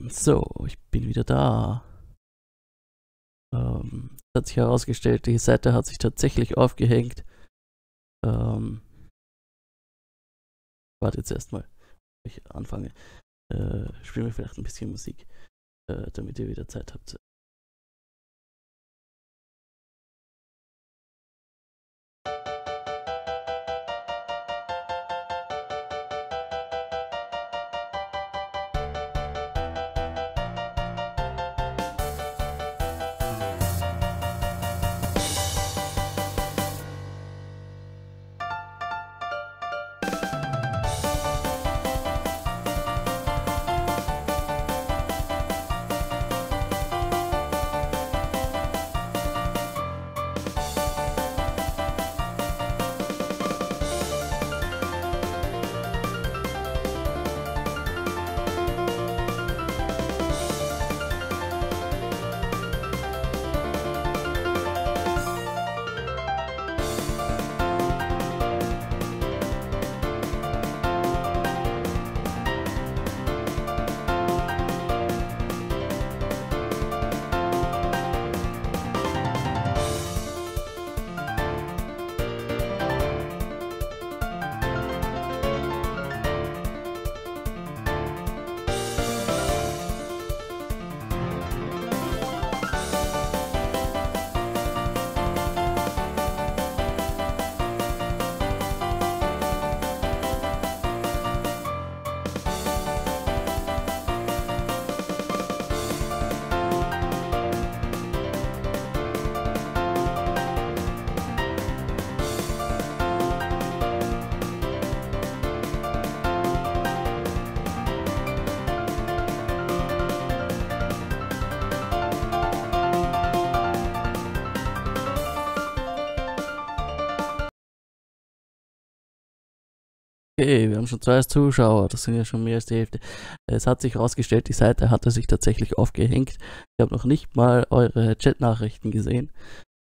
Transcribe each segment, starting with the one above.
So, ich bin wieder da. Hat sich herausgestellt, die Seite hat sich tatsächlich aufgehängt. Warte jetzt erstmal, bevor ich anfange. Spielen wir vielleicht ein bisschen Musik, damit ihr wieder Zeit habt. Okay, wir haben schon 2 Zuschauer, das sind ja schon mehr als die Hälfte. Es hat sich herausgestellt, die Seite hatte sich tatsächlich aufgehängt. Ich habe noch nicht mal eure Chat-Nachrichten gesehen.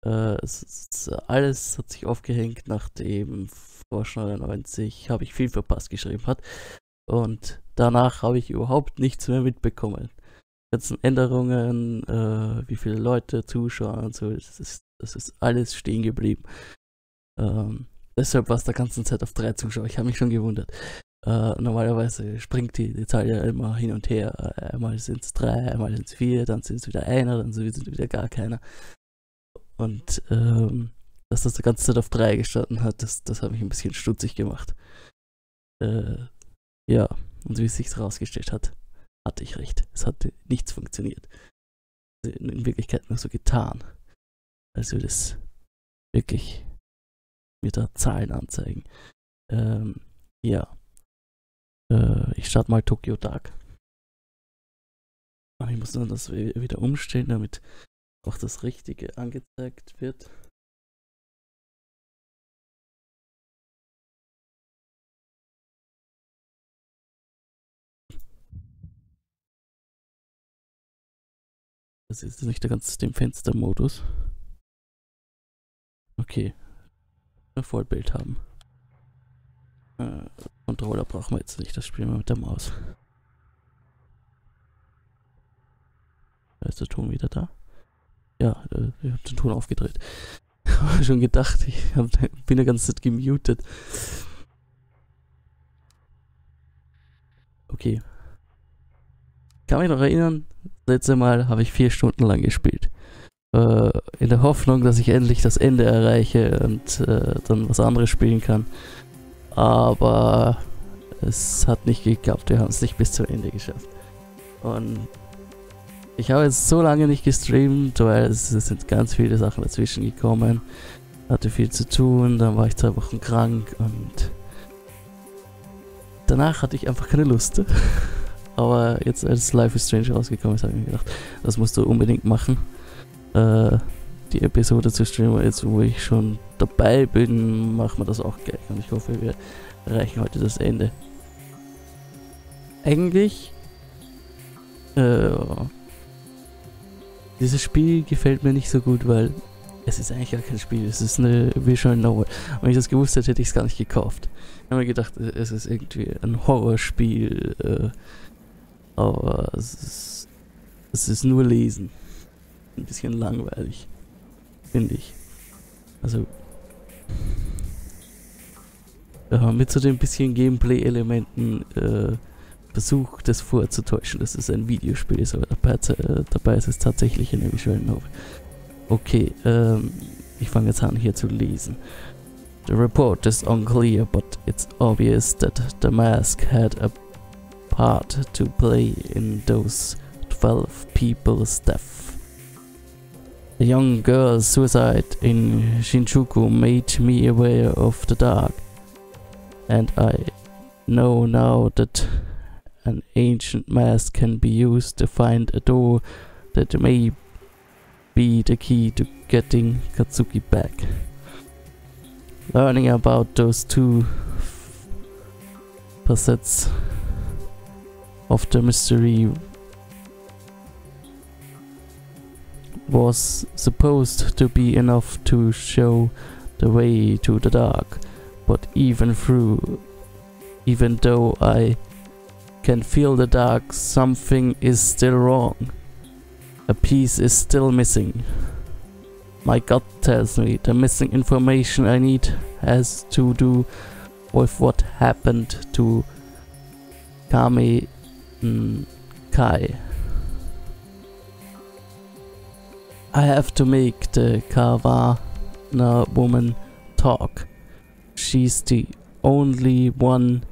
Alles hat sich aufgehängt, nachdem Frosch99 habe ich viel verpasst geschrieben hat. Und danach habe ich überhaupt nichts mehr mitbekommen. Ganzen Änderungen, wie viele Leute zuschauen und so, das ist alles stehen geblieben. Deshalb war es der ganzen Zeit auf 3 Zuschauer. Ich habe mich schon gewundert. Normalerweise springt die Zahl ja immer hin und her. Einmal sind es 3, einmal sind es 4, dann sind es wieder einer, dann sind es wieder gar keiner. Und dass das die ganze Zeit auf 3 gestanden hat, das hat mich ein bisschen stutzig gemacht. Ja, und wie es sich herausgestellt hat, hatte ich recht. Es hatte nichts funktioniert. In Wirklichkeit nur so getan, als würde es wirklich mir da Zahlen anzeigen. Ja. Ich starte mal Tokyo Dark. Und ich muss dann das wieder umstellen, damit auch das Richtige angezeigt wird. Das ist nicht der ganze System-Fenster-Modus. Okay. Vollbild haben. Controller brauchen wir jetzt nicht, das spielen wir mit der Maus. Ist der Ton wieder da? Ja, ich habe den Ton aufgedreht. Ich habe schon gedacht, bin die ganze Zeit gemutet. Okay. Ich kann mich noch erinnern, das letzte Mal habe ich 4 Stunden lang gespielt. In der Hoffnung, dass ich endlich das Ende erreiche und dann was anderes spielen kann. Aber es hat nicht geklappt, wir haben es nicht bis zum Ende geschafft. Und ich habe jetzt so lange nicht gestreamt, weil es sind ganz viele Sachen dazwischen gekommen. Hatte viel zu tun, dann war ich 2 Wochen krank und danach hatte ich einfach keine Lust. Aber jetzt, als Life is Strange rausgekommen ist, habe ich mir gedacht, das musst du unbedingt machen. Die Episode zu streamen, jetzt wo ich schon dabei bin, machen wir das auch gleich. Und ich hoffe, wir erreichen heute das Ende. Eigentlich dieses Spiel gefällt mir nicht so gut, weil es ist eigentlich gar kein Spiel, es ist eine Visual Novel. Wenn ich das gewusst hätte, hätte ich es gar nicht gekauft. Ich habe mir gedacht, es ist irgendwie ein Horrorspiel, aber es ist nur Lesen. Ein bisschen langweilig, finde ich. Also mit so den bisschen Gameplay-Elementen versucht es vorzutäuschen, dass es ein Videospiel ist, aber dabei ist es tatsächlich eine Visual Novel. Okay, ich fange jetzt an hier zu lesen. The report is unclear, but it's obvious that the mask had a part to play in those 12 people's death. The young girl's suicide in Shinjuku made me aware of the dark, and I know now that an ancient mask can be used to find a door that may be the key to getting Katsuki back. Learning about those two facets of the mystery was supposed to be enough to show the way to the dark, but even though I can feel the dark, something is still wrong. A piece is still missing. My gut tells me the missing information I need has to do with what happened to Kame Kai. I have to make the Kawana woman talk. She's the only one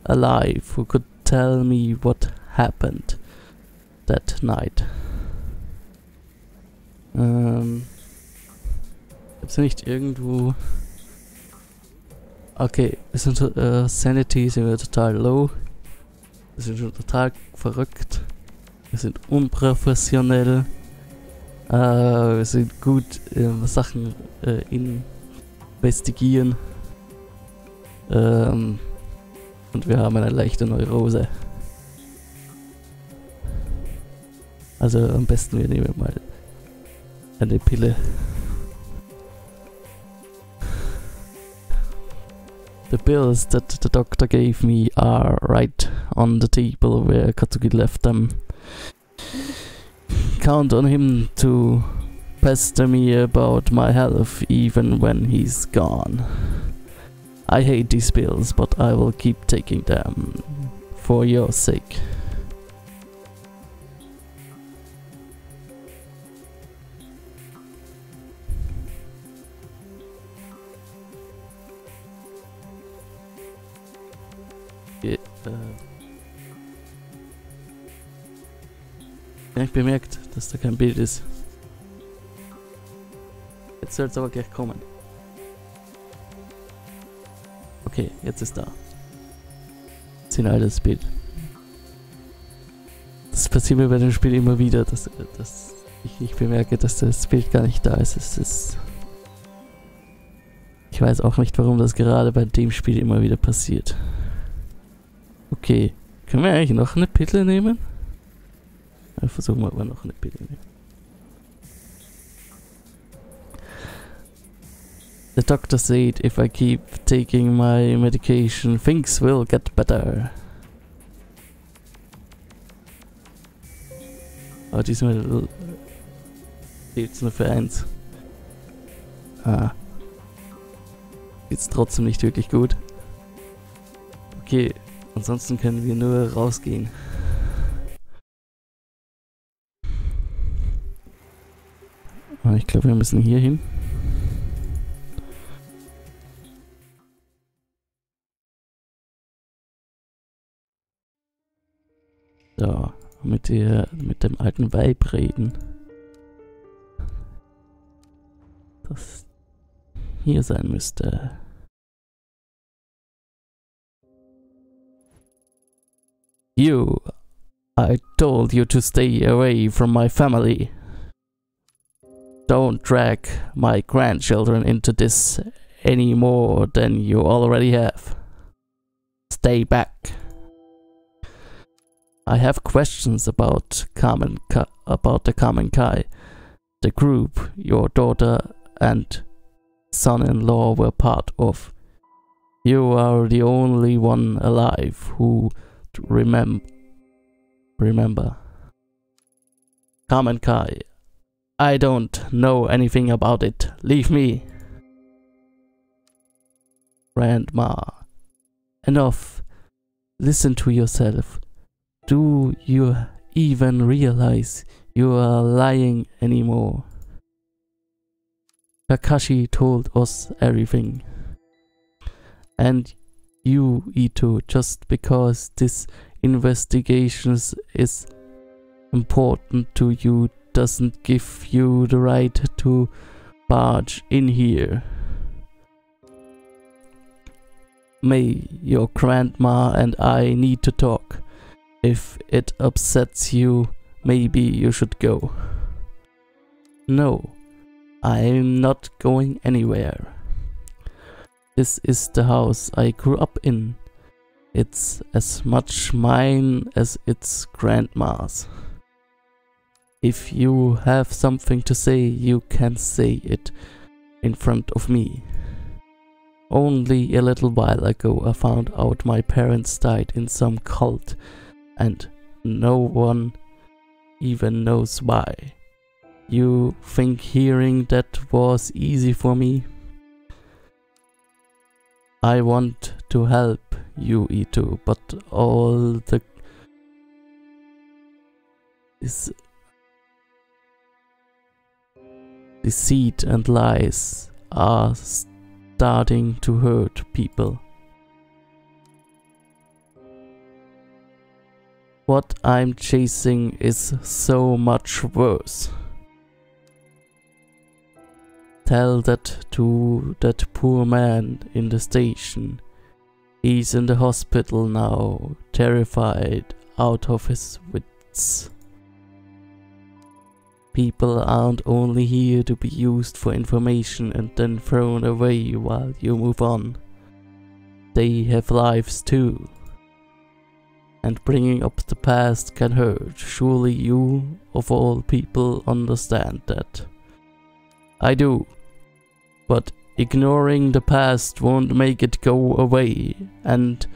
alive who could tell me what happened that night. Gibt's nicht irgendwo... Okay, wir sind Sanity sind wir total low. Wir sind schon total verrückt. Wir sind unprofessionell. Wir sind gut Sachen investigieren. Und wir haben eine leichte Neurose. Also am besten wir nehmen mal eine Pille. The pills that the doctor gave me are right on the table where Katsuki left them. Count on him to pester me about my health even when he's gone. I hate these pills, but I will keep taking them for your sake. Ja, ich bemerkt, dass da kein Bild ist. Jetzt soll es aber gleich kommen. Okay, jetzt ist da. Jetzt das Bild. Das passiert mir bei dem Spiel immer wieder, dass ich nicht bemerke, dass das Bild gar nicht da ist. Ich weiß auch nicht, warum das gerade bei dem Spiel immer wieder passiert. Okay, können wir eigentlich noch eine Pille nehmen? Versuchen wir aber noch eine Pille nehmen. The doctor said if I keep taking my medication, things will get better. Aber diesmal zählt's nur für 1. Geht's trotzdem nicht wirklich gut. Okay, ansonsten können wir nur rausgehen. Ich glaube, wir müssen hier hin. So, mit dem alten Weib reden. Das hier sein müsste. You, I told you to stay away from my family. Don't drag my grandchildren into this any more than you already have. Stay back. I have questions about the Kamen Kai, the group your daughter and son-in-law were part of. You are the only one alive who remember. Kamenkai, I don't know anything about it. Leave me. Grandma, enough. Listen to yourself. Do you even realize you are lying anymore? Kakashi told us everything. And you, Ito, just because this investigation is important to you doesn't give you the right to barge in here. May, your grandma and I need to talk. If it upsets you, maybe you should go. No, I'm not going anywhere. This is the house I grew up in. It's as much mine as it's grandma's. If you have something to say, you can say it in front of me. Only a little while ago I found out my parents died in some cult, and no one even knows why. You think hearing that was easy for me? I want to help you, Ito, but all the deceit and lies are starting to hurt people. What I'm chasing is so much worse. Tell that to that poor man in the station. He's in the hospital now, terrified, out of his wits. People aren't only here to be used for information and then thrown away while you move on. They have lives too. And bringing up the past can hurt. Surely you, of all people, understand that. I do. But ignoring the past won't make it go away. And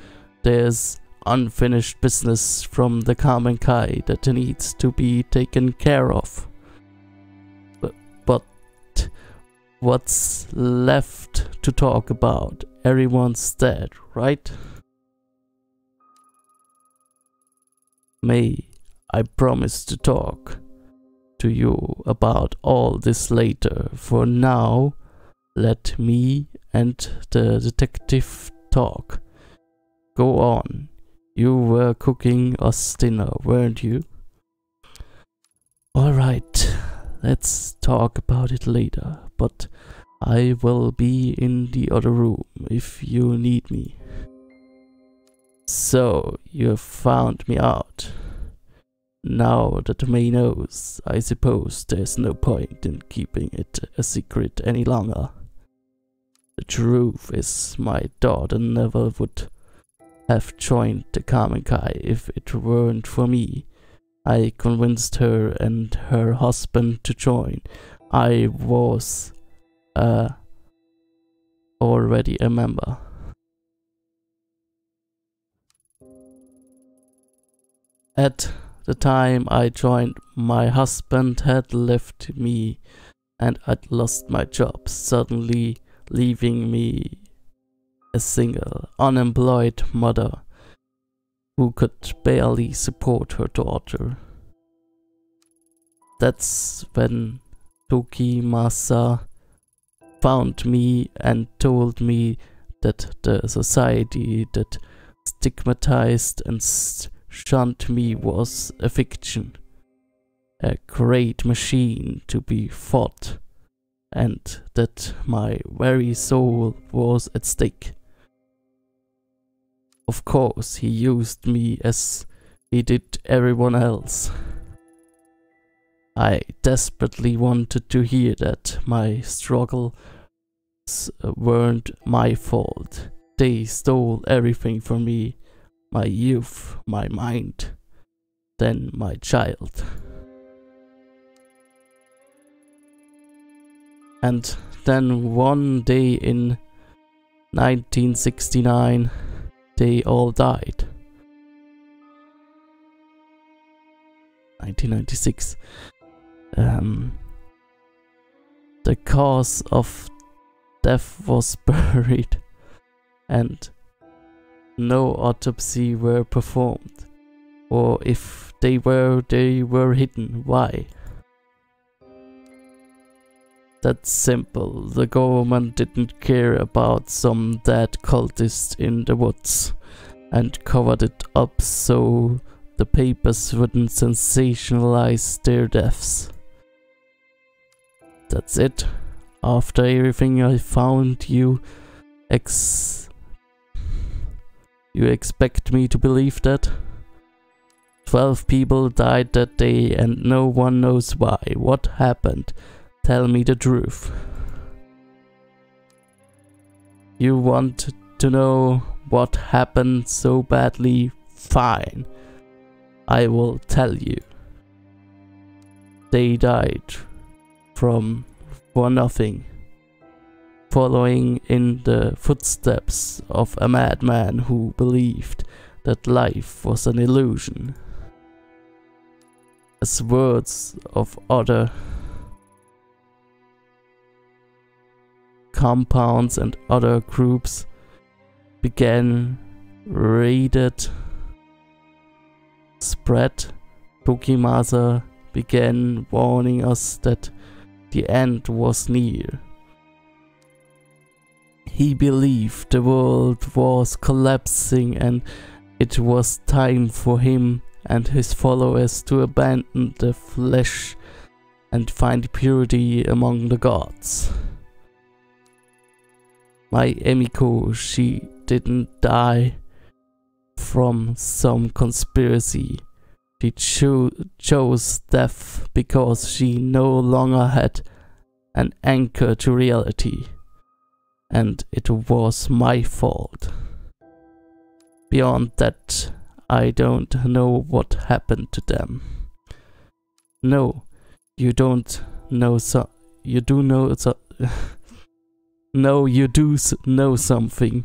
there's unfinished business from the Kamenkai that needs to be taken care of. But what's left to talk about? Everyone's dead, right? May, I promise to talk to you about all this later. For now, let me and the detective talk. Go on. You were cooking us dinner, weren't you? Alright, let's talk about it later, but I will be in the other room if you need me. So, you found me out. Now that May knows, I suppose there's no point in keeping it a secret any longer. The truth is, my daughter never would have joined the Kamenkai if it weren't for me. I convinced her and her husband to join. I was already a member. At the time I joined, my husband had left me and I'd lost my job, suddenly leaving me a single, unemployed mother who could barely support her daughter. That's when Tokimasa found me and told me that the society that stigmatized and shunned me was a fiction, a great machine to be fought, and that my very soul was at stake. Of course, he used me as he did everyone else. I desperately wanted to hear that my struggles weren't my fault. They stole everything from me. My youth, my mind, then my child. And then one day in 1969, they all died. 1996. The cause of death was buried and no autopsy were performed, or if they were hidden. Why? That's simple. The government didn't care about some dead cultist in the woods and covered it up so the papers wouldn't sensationalize their deaths. That's it. After everything I found, you expect me to believe that? 12 people died that day and no one knows why. What happened? Tell me the truth. You want to know what happened so badly? Fine. I will tell you. They died for nothing, following in the footsteps of a madman who believed that life was an illusion. As words of other compounds and other groups began raided spread, Tokimasa began warning us that the end was near. He believed the world was collapsing and it was time for him and his followers to abandon the flesh and find purity among the gods. My Emiko, she didn't die from some conspiracy. She chose death because she no longer had an anchor to reality, and it was my fault. Beyond that, I don't know what happened to them. No, you don't know you do know No, you do know something.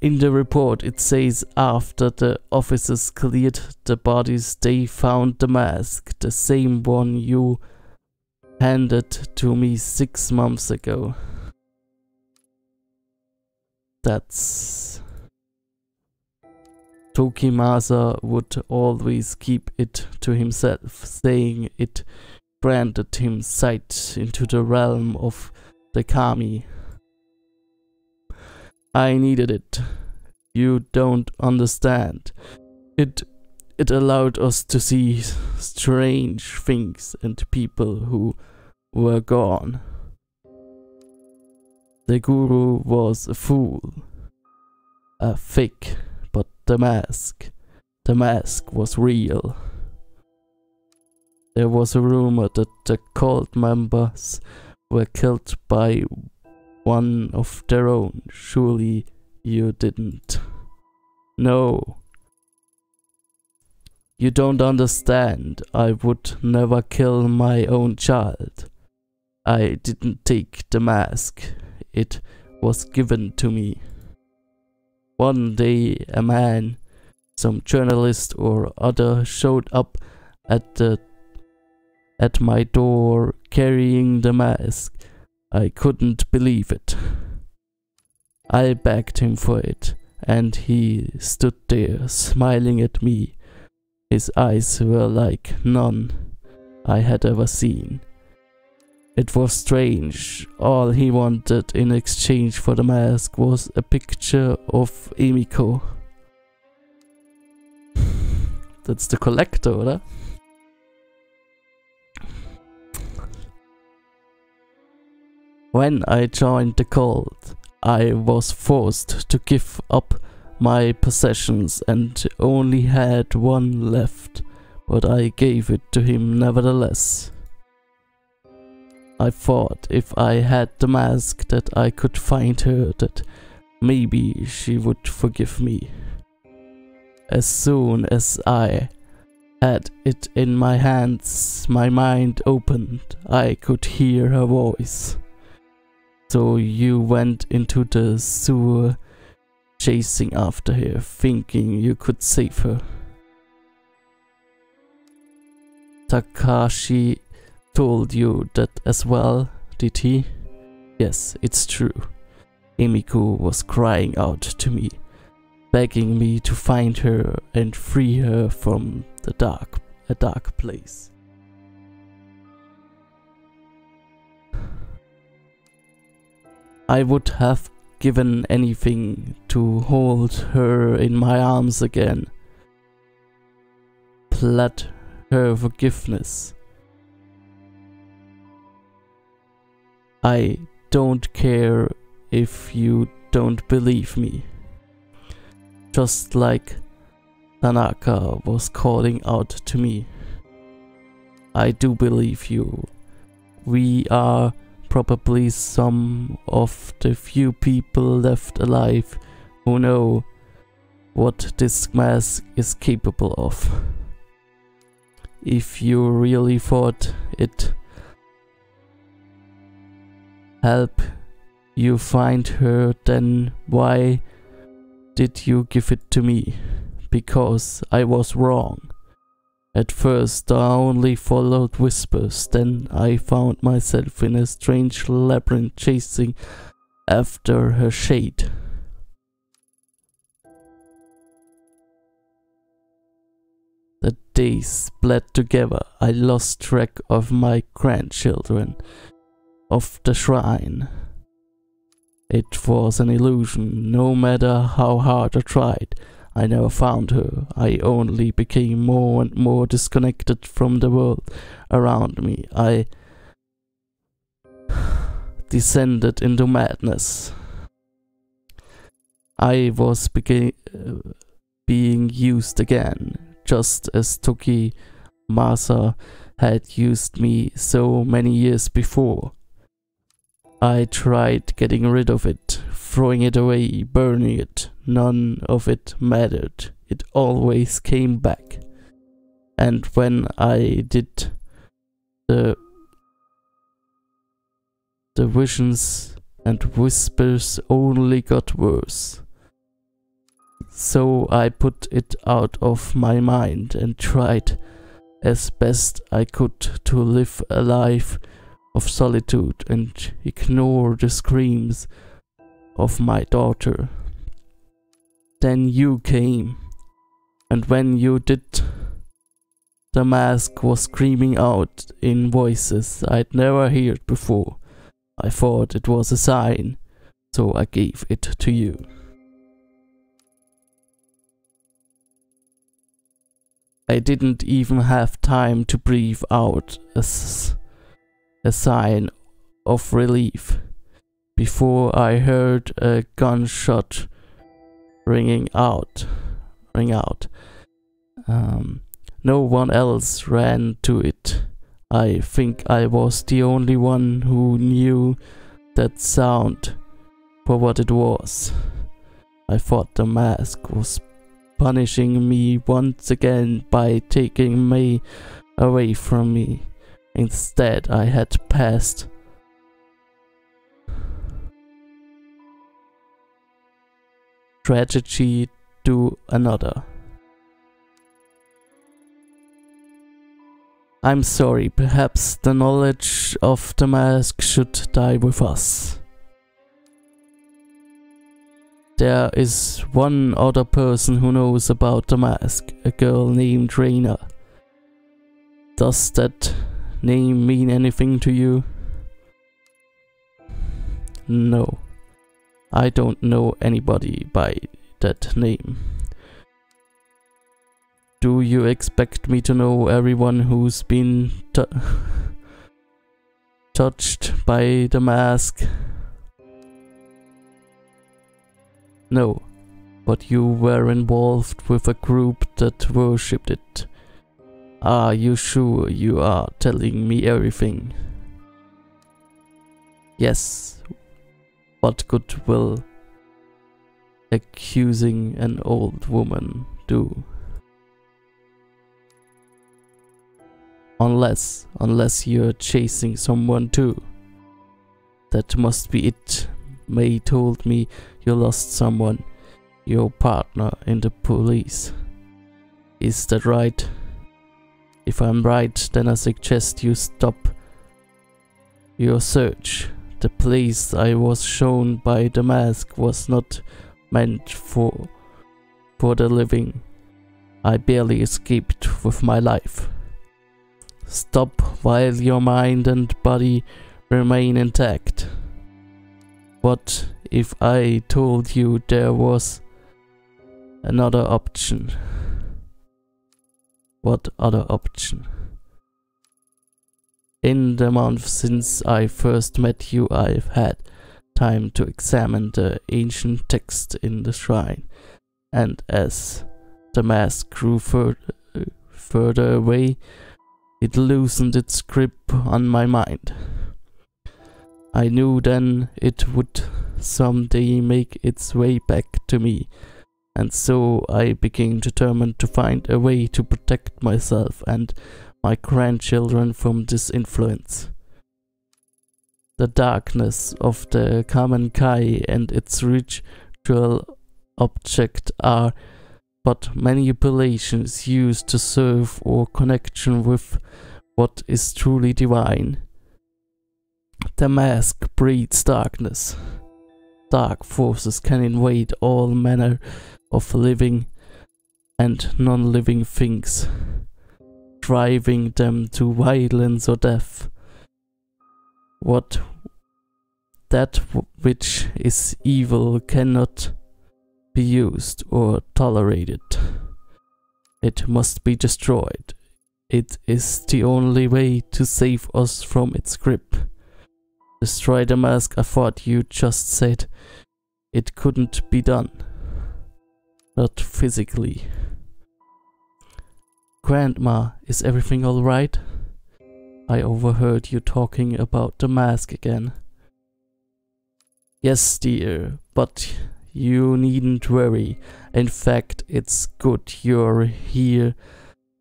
In the report it says after the officers cleared the bodies they found the mask, the same one you handed to me 6 months ago. That's... Tokimasa would always keep it to himself, saying it granted him sight into the realm of the kami. I needed it. You don't understand. It allowed us to see strange things and people who were gone. The guru was a fool. A fake, but the mask was real. There was a rumor that the cult members were killed by one of their own. Surely you didn't. No. You don't understand. I would never kill my own child. I didn't take the mask. It was given to me. One day a man, some journalist or other, showed up at my door carrying the mask. I couldn't believe it. I begged him for it, and he stood there smiling at me. His eyes were like none I had ever seen. It was strange. All he wanted in exchange for the mask was a picture of Emiko. That's the collector, oder? When I joined the cult, I was forced to give up my possessions and only had one left, but I gave it to him nevertheless. I thought if I had the mask that I could find her, that maybe she would forgive me. As soon as I had it in my hands, my mind opened. I could hear her voice. So you went into the sewer chasing after her, thinking you could save her. Takashi told you that as well, did he? Yes, it's true. Emiko was crying out to me, begging me to find her and free her from a dark place. I would have given anything to hold her in my arms again, plead her forgiveness. I don't care if you don't believe me. Just like Tanaka was calling out to me. I do believe you. We are probably some of the few people left alive who know what this mask is capable of. If you really thought it help you find her, then why did you give it to me? Because I was wrong. At first I only followed whispers, then I found myself in a strange labyrinth chasing after her shade. The days bled together. I lost track of my grandchildren, of the shrine. It was an illusion. No matter how hard I tried, I never found her. I only became more and more disconnected from the world around me. I descended into madness. I was being used again, just as Toki Masa had used me so many years before. I tried getting rid of it, throwing it away, burning it. None of it mattered. It always came back. And when I did, the visions and whispers only got worse. So I put it out of my mind and tried as best I could to live a life of solitude and ignore the screams of my daughter. Then you came, and when you did, the mask was screaming out in voices I'd never heard before. I thought it was a sign, so I gave it to you. I didn't even have time to breathe out a sign of relief before I heard a gunshot ring out. No one else ran to it. I think I was the only one who knew that sound for what it was. I thought the mask was punishing me once again by taking me away from me. Instead, I had passed tragedy to another. I'm sorry, perhaps the knowledge of the mask should die with us. There is one other person who knows about the mask, a girl named Reina. Does that name mean anything to you? No, I don't know anybody by that name. Do you expect me to know everyone who's been touched by the mask? No, but you were involved with a group that worshipped it. Are you sure you are telling me everything? Yes. What good will accusing an old woman do? Unless you're chasing someone too. That must be it. May told me you lost someone, your partner in the police. Is that right? If I'm right, then I suggest you stop your search. The place I was shown by the mask was not meant for the living. I barely escaped with my life. Stop while your mind and body remain intact. What if I told you there was another option? What other option? In the month since I first met you, I've had time to examine the ancient text in the shrine, and as the mask grew further away, it loosened its grip on my mind. I knew then it would someday make its way back to me, and so I became determined to find a way to protect myself and my grandchildren from this influence. The darkness of the common Kai and its ritual object are but manipulations used to serve or connection with what is truly divine. The mask breeds darkness. Dark forces can invade all manner of living and non-living things, driving them to violence or death. That which is evil cannot be used or tolerated. It must be destroyed. It is the only way to save us from its grip. Destroy the mask. I thought you just said it couldn't be done. Not physically. Grandma, is everything alright? I overheard you talking about the mask again. Yes, dear, but you needn't worry. In fact, it's good you're here,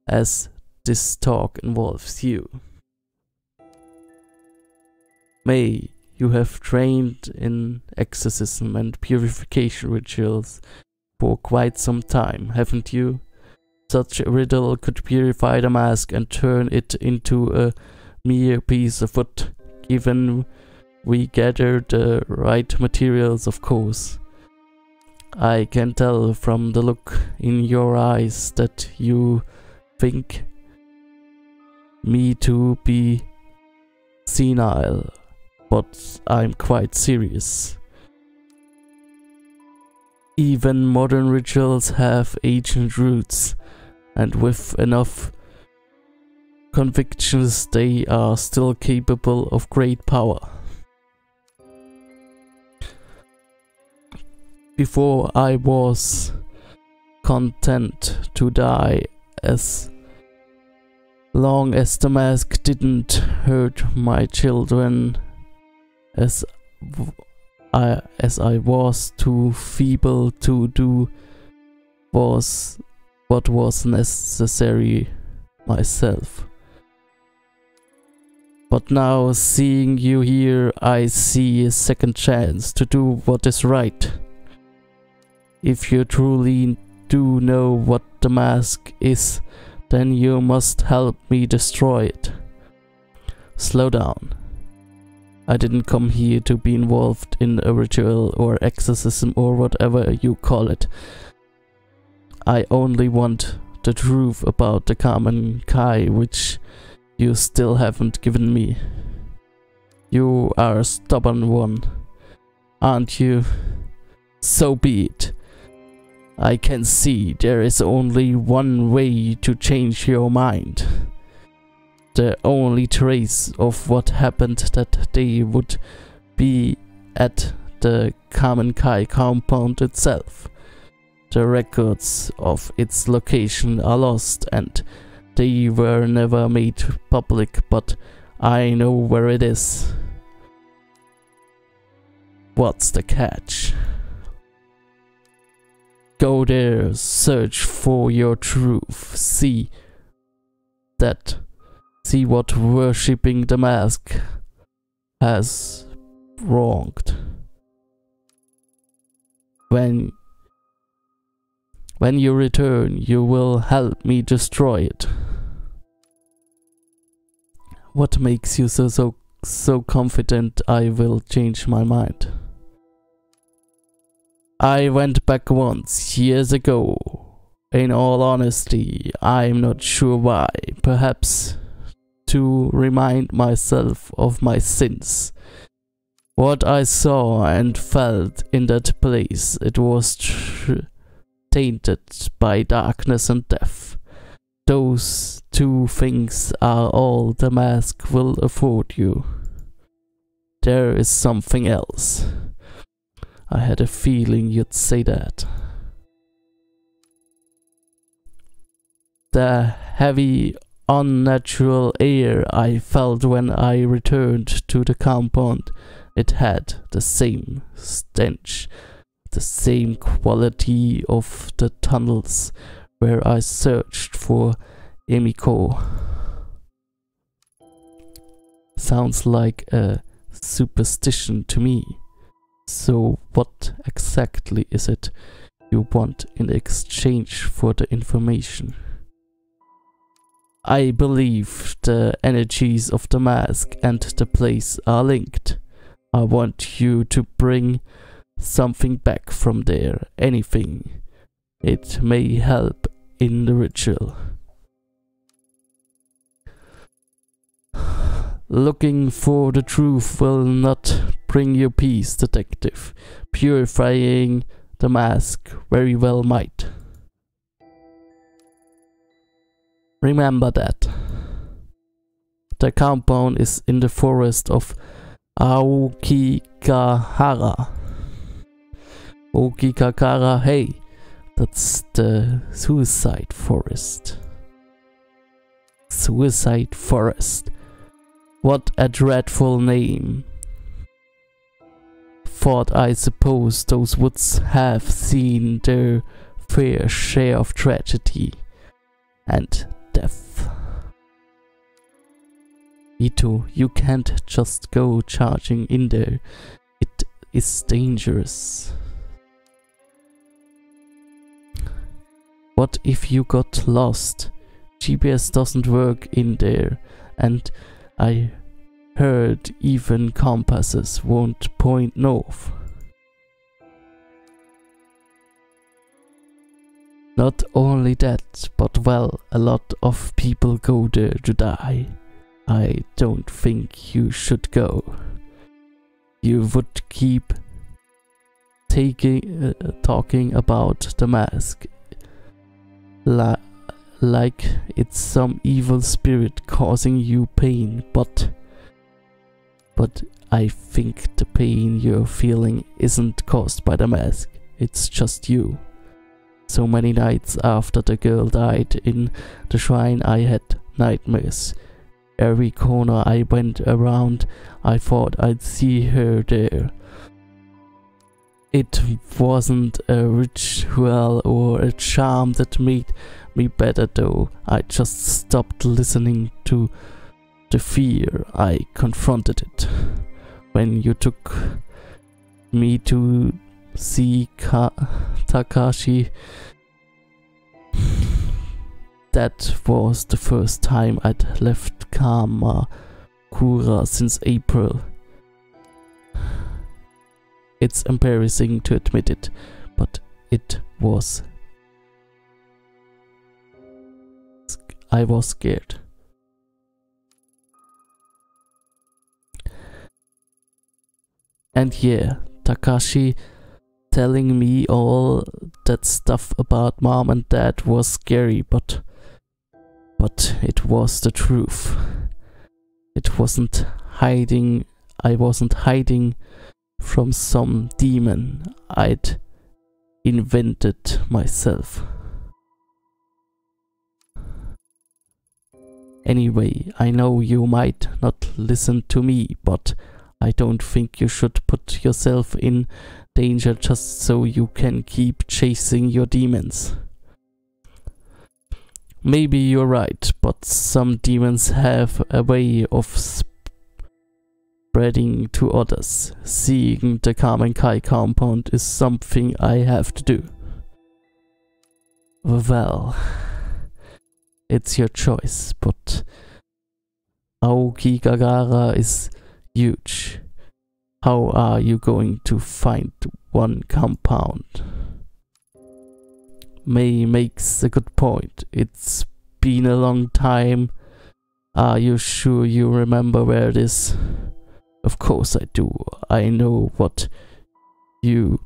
as this talk involves you. May, you have trained in exorcism and purification rituals for quite some time, haven't you? Such a riddle could purify the mask and turn it into a mere piece of wood, given we gather the right materials, of course. I can tell from the look in your eyes that you think me to be senile, but I'm quite serious. Even modern rituals have ancient roots, and with enough convictions they are still capable of great power. Before I was content to die as long as the mask didn't hurt my children, as I was too feeble to do what was necessary myself. But now, seeing you here, I see a second chance to do what is right. If you truly do know what the mask is, then you must help me destroy it. Slow down. I didn't come here to be involved in a ritual or exorcism or whatever you call it. I only want the truth about the common Kai, which you still haven't given me. You are a stubborn one, aren't you? So be it. I can see there is only one way to change your mind. The only trace of what happened that day would be at the Common Kai compound itself. The records of its location are lost and they were never made public, but I know where it is. What's the catch? Go there, search for your truth, see what worshipping the mask has wronged. When you return, you will help me destroy it. What makes you so confident I will change my mind? I went back once, years ago. In all honesty, I'm not sure why. Perhaps to remind myself of my sins. What I saw and felt in that place, it was tainted by darkness and death. Those two things are all the mask will afford you. There is something else. I had a feeling you'd say that. The heavy, unnatural air I felt when I returned to the compound, it had the same stench, the same quality of the tunnels where I searched for Emiko. Sounds like a superstition to me. So what exactly is it you want in exchange for the information? I believe the energies of the mask and the place are linked. I want you to bring something back from there, anything. It may help in the ritual. Looking for the truth will not bring you peace, detective. Purifying the mask very well might. Remember that. The compound is in the forest of Aokigahara. Aokigahara, hey, that's the suicide forest. Suicide forest. What a dreadful name. Thought I suppose those woods have seen their fair share of tragedy and death. Ito, you can't just go charging in there. It is dangerous. What if you got lost? GPS doesn't work in there, and I heard even compasses won't point north. Not only that, but well, a lot of people go there to die. I don't think you should go. You would keep talking about the mask like it's some evil spirit causing you pain, but I think the pain you're feeling isn't caused by the mask, it's just you. So many nights after the girl died in the shrine I had nightmares. Every corner I went around, I thought I'd see her there. It wasn't a ritual or a charm that made me better though. I just stopped listening to the fear. I confronted it. When you took me to see Takashi, that was the first time I'd left Kamakura since April. It's embarrassing to admit it, but it was. I was scared. And yeah, Takashi telling me all that stuff about mom and dad was scary, but it was the truth. It wasn't hiding. I wasn't hiding from some demon I'd invented myself. Anyway, I know you might not listen to me, but I don't think you should put yourself in danger just so you can keep chasing your demons. Maybe you're right, but some demons have a way of spreading to others. Seeing the Kamenkai compound is something I have to do. Well, it's your choice, but Aokigahara is huge. How are you going to find one compound? May makes a good point. It's been a long time. Are you sure you remember where it is? Of course I do. I know what you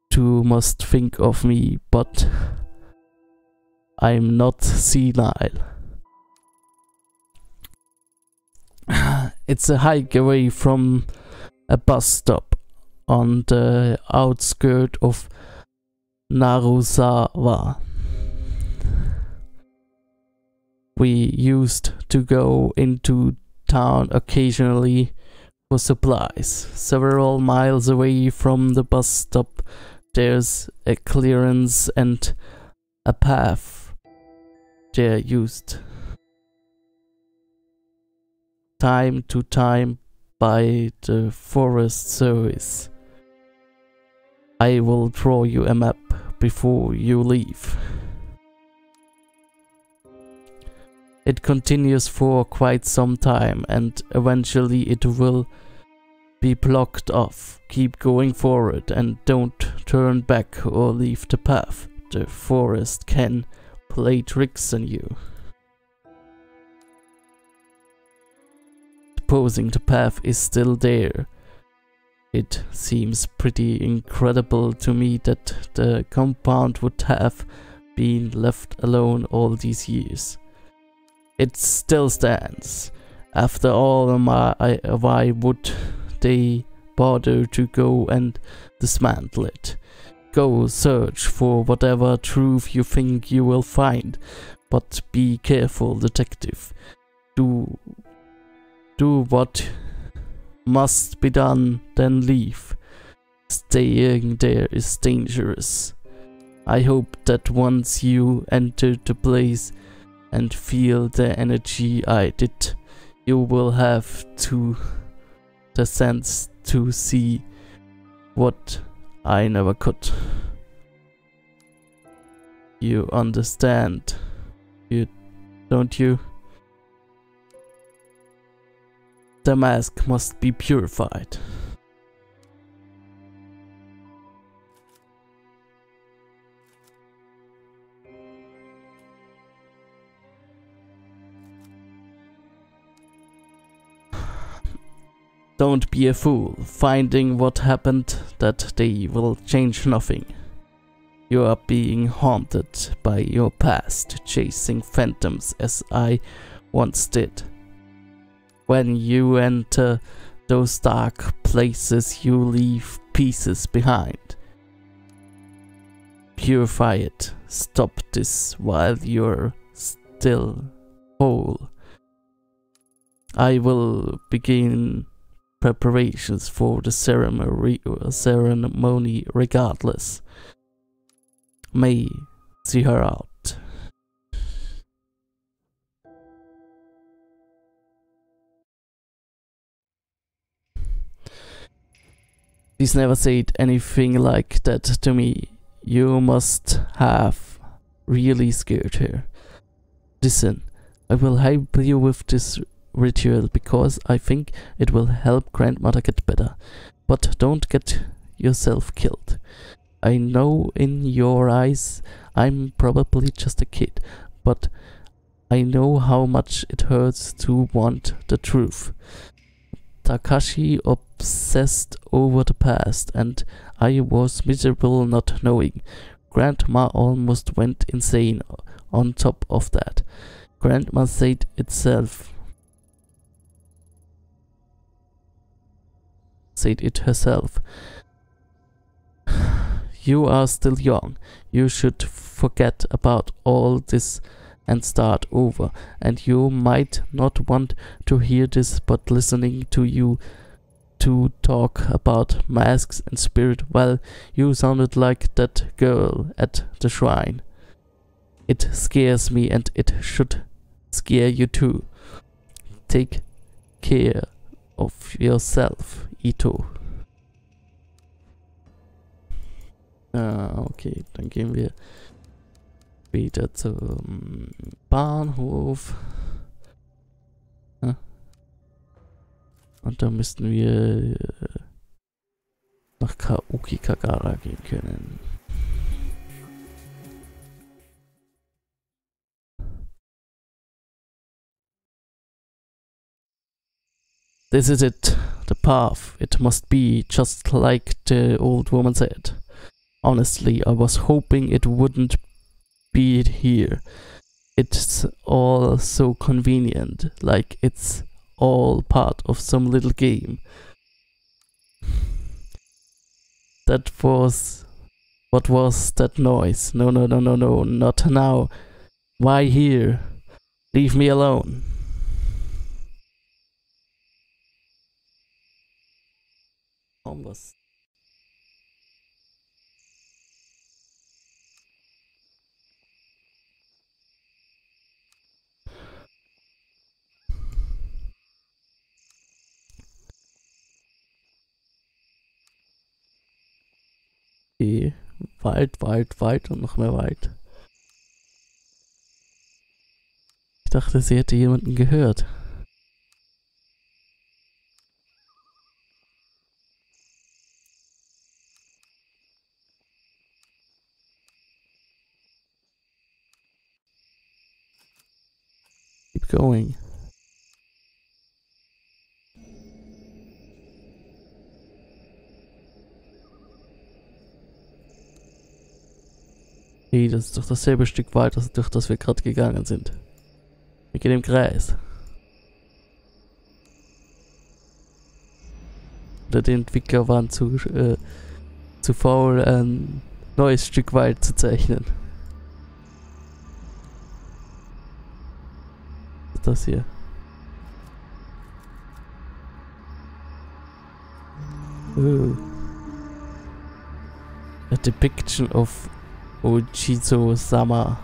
two must think of me, but I'm not senile. It's a hike away from a bus stop on the outskirts of Narusawa. We used to go into town occasionally for supplies. Several miles away from the bus stop, there's a clearance and a path. They're used time to time by the Forest Service. I will draw you a map before you leave. It continues for quite some time and eventually it will be blocked off. Keep going forward and don't turn back or leave the path. The forest can play tricks on you. Supposing the path is still there. It seems pretty incredible to me that the compound would have been left alone all these years. It still stands. After all, why would they bother to go and dismantle it? Go search for whatever truth you think you will find, but be careful, detective. Do what must be done, then leave. Staying there is dangerous. I hope that once you enter the place and feel the energy I did, you will have the sense to see what I never could. You understand, don't you? The mask must be purified. Don't be a fool. Finding what happened that day will change nothing. You are being haunted by your past, chasing phantoms as I once did. When you enter those dark places, you leave pieces behind. Purify it. Stop this while you're still whole. I will begin preparations for the ceremony regardless. May see her out. Please never said anything like that to me. You must have really scared her. Listen, I will help you with this ritual because I think it will help grandmother get better. But don't get yourself killed. I know in your eyes I'm probably just a kid, but I know how much it hurts to want the truth. Takashi obsessed over the past, and I was miserable not knowing. Grandma almost went insane on top of that. Grandma said it herself. You are still young. You should forget about all this and start over. And you might not want to hear this, but listening to you two talk about masks and spirit, well, you sounded like that girl at the shrine. It scares me and it should scare you too. Take care of yourself, Ito. Okay, dann gehen wir wieder zum Bahnhof. Und dann müssten wir nach Aokigahara gehen können. This is it, the path. It must be just like the old woman said. Honestly, I was hoping it wouldn't be here. It's all so convenient, like it's all part of some little game. What was that noise? No, not now. Why here? Leave me alone. Was. Okay. Wald und noch mehr Wald. Ich dachte, sie hätte jemanden gehört. Keep going. Hey, das ist doch dasselbe Stück Wald, durch das wir gerade gegangen sind. Wir gehen im Kreis. Oder die Entwickler waren zu faul, ein neues Stück Wald zu zeichnen. Was ist das hier? A depiction of Ojizo-sama.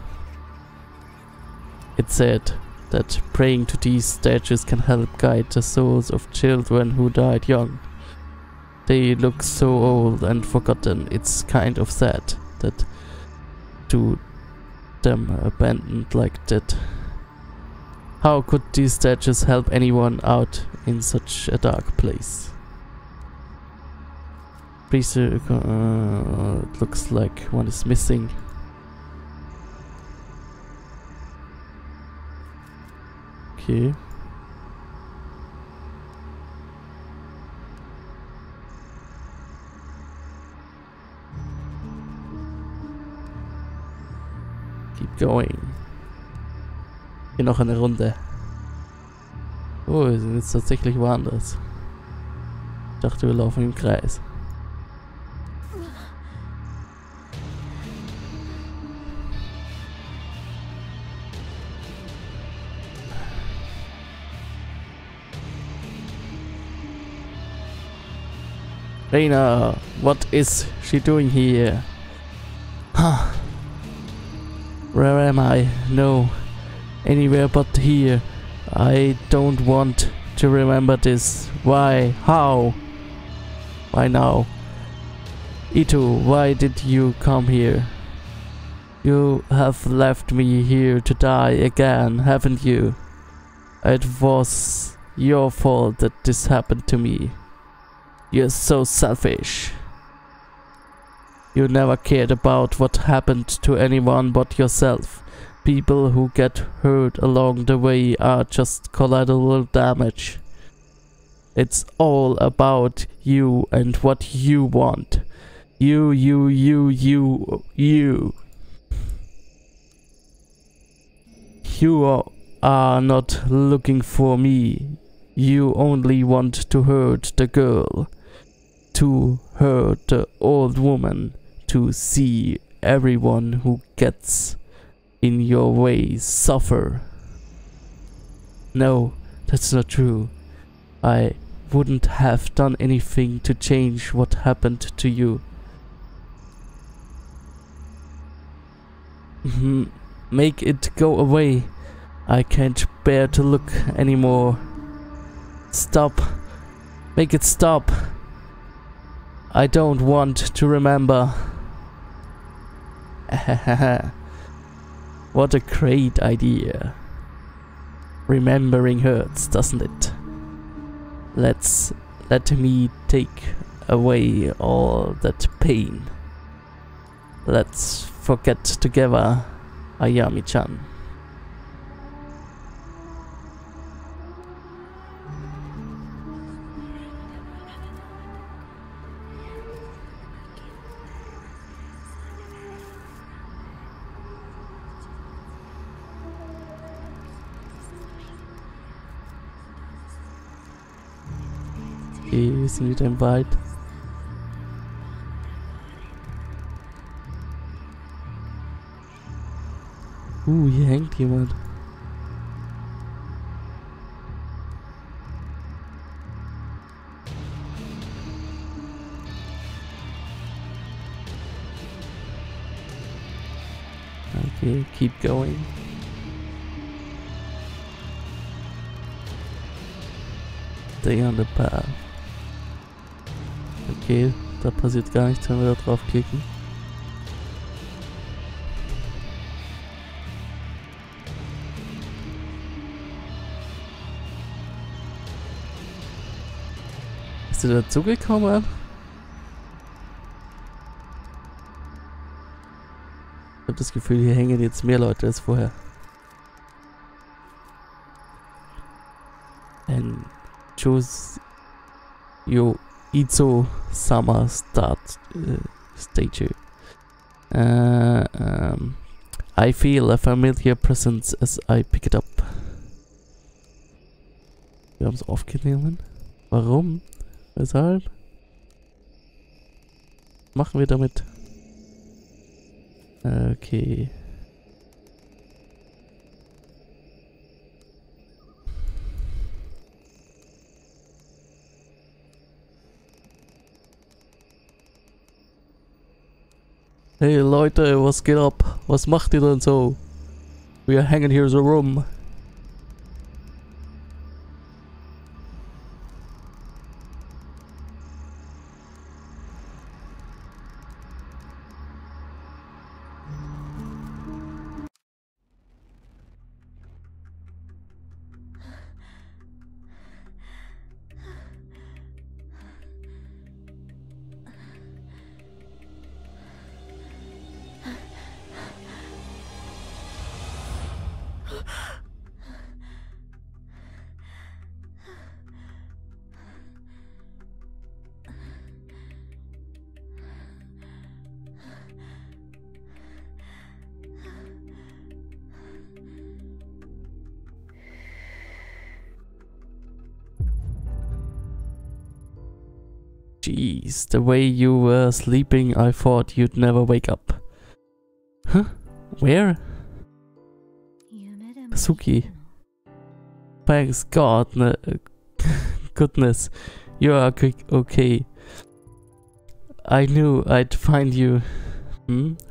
It said that praying to these statues can help guide the souls of children who died young. They look so old and forgotten. It's kind of sad that to them abandoned like that. How could these statues help anyone out in such a dark place? Please, it looks like one is missing. Okay. Keep going. Hier noch eine Runde. Oh, wir sind jetzt tatsächlich woanders. Ich dachte, wir laufen im Kreis. Reina, what is she doing here? Huh. Where am I? No, anywhere but here. I don't want to remember this. Why? How? Why now? Ito, why did you come here? You have left me here to die again, haven't you? It was your fault that this happened to me. You're so selfish. You never cared about what happened to anyone but yourself. People who get hurt along the way are just collateral damage. It's all about you and what you want. You. You are not looking for me. You only want to hurt the girl. To hurt the old woman. To see everyone who gets in your way suffer. No, that's not true. I wouldn't have done anything to change what happened to you. Make it go away. I can't bear to look anymore. Stop. Make it stop. I don't want to remember. What a great idea. Remembering hurts, doesn't it? Let me take away all that pain. Let's forget together, Ayami-chan. Okay, wir sind wieder im Wald. Hier hängt jemand. Okay, keep going. Stay on the path. Okay, da passiert gar nichts, wenn wir da drauf klicken. Bist du dazugekommen? Ich habe das Gefühl, hier hängen jetzt mehr Leute als vorher. And choose your Izo Summer statue. I feel a familiar presence as I pick it up. Wir haben es aufgenommen. Warum? Weshalb? Was machen wir damit? Okay. Hey Leute, was geht ab? Was macht ihr denn so? We are hanging here in the room. Jeez, the way you were sleeping, I thought you'd never wake up. Huh? Where? Suki. Thanks God, goodness, you are okay. I knew I'd find you.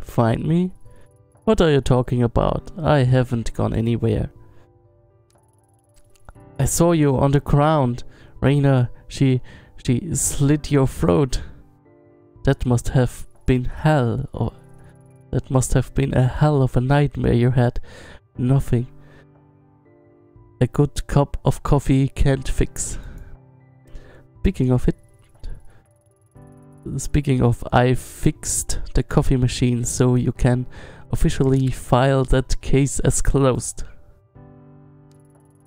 Find me? What are you talking about? I haven't gone anywhere. I saw you on the ground. Reina, she slit your throat. That must have been hell, or that must have been a hell of a nightmare you had. Nothing a good cup of coffee can't fix. Speaking of, I fixed the coffee machine so you can officially file that case as closed.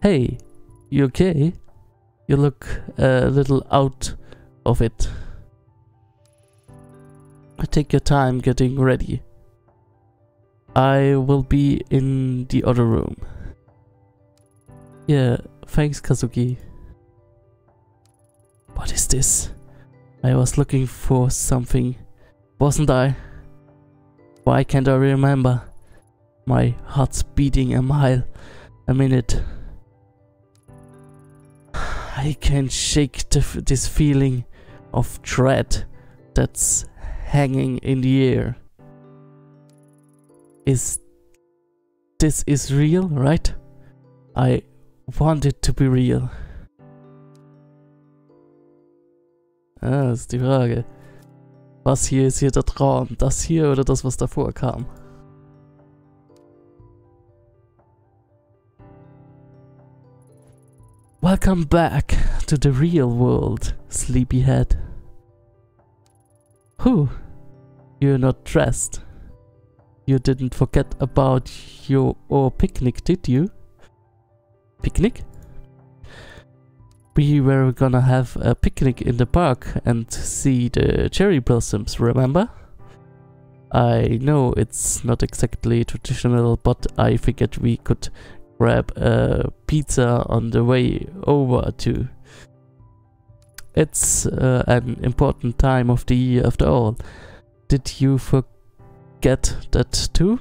Hey, you okay? You look a little out of it. Take your time getting ready. I will be in the other room. Yeah, thanks Kazuki. What is this? I was looking for something, wasn't I? Why can't I remember? My heart's beating a mile a minute. I can't shake this feeling of dread that's hanging in the air. This is real, right? I want it to be real. Das ist die Frage. Was hier ist hier der Traum? Das hier oder das, was davor kam? Welcome back to the real world, sleepyhead. Whew, you're not dressed. You didn't forget about your picnic, did you? Picnic? We were gonna have a picnic in the park and see the cherry blossoms, remember? I know it's not exactly traditional, but I figured we could grab a pizza on the way over too. It's an important time of the year after all. Did you forget that too?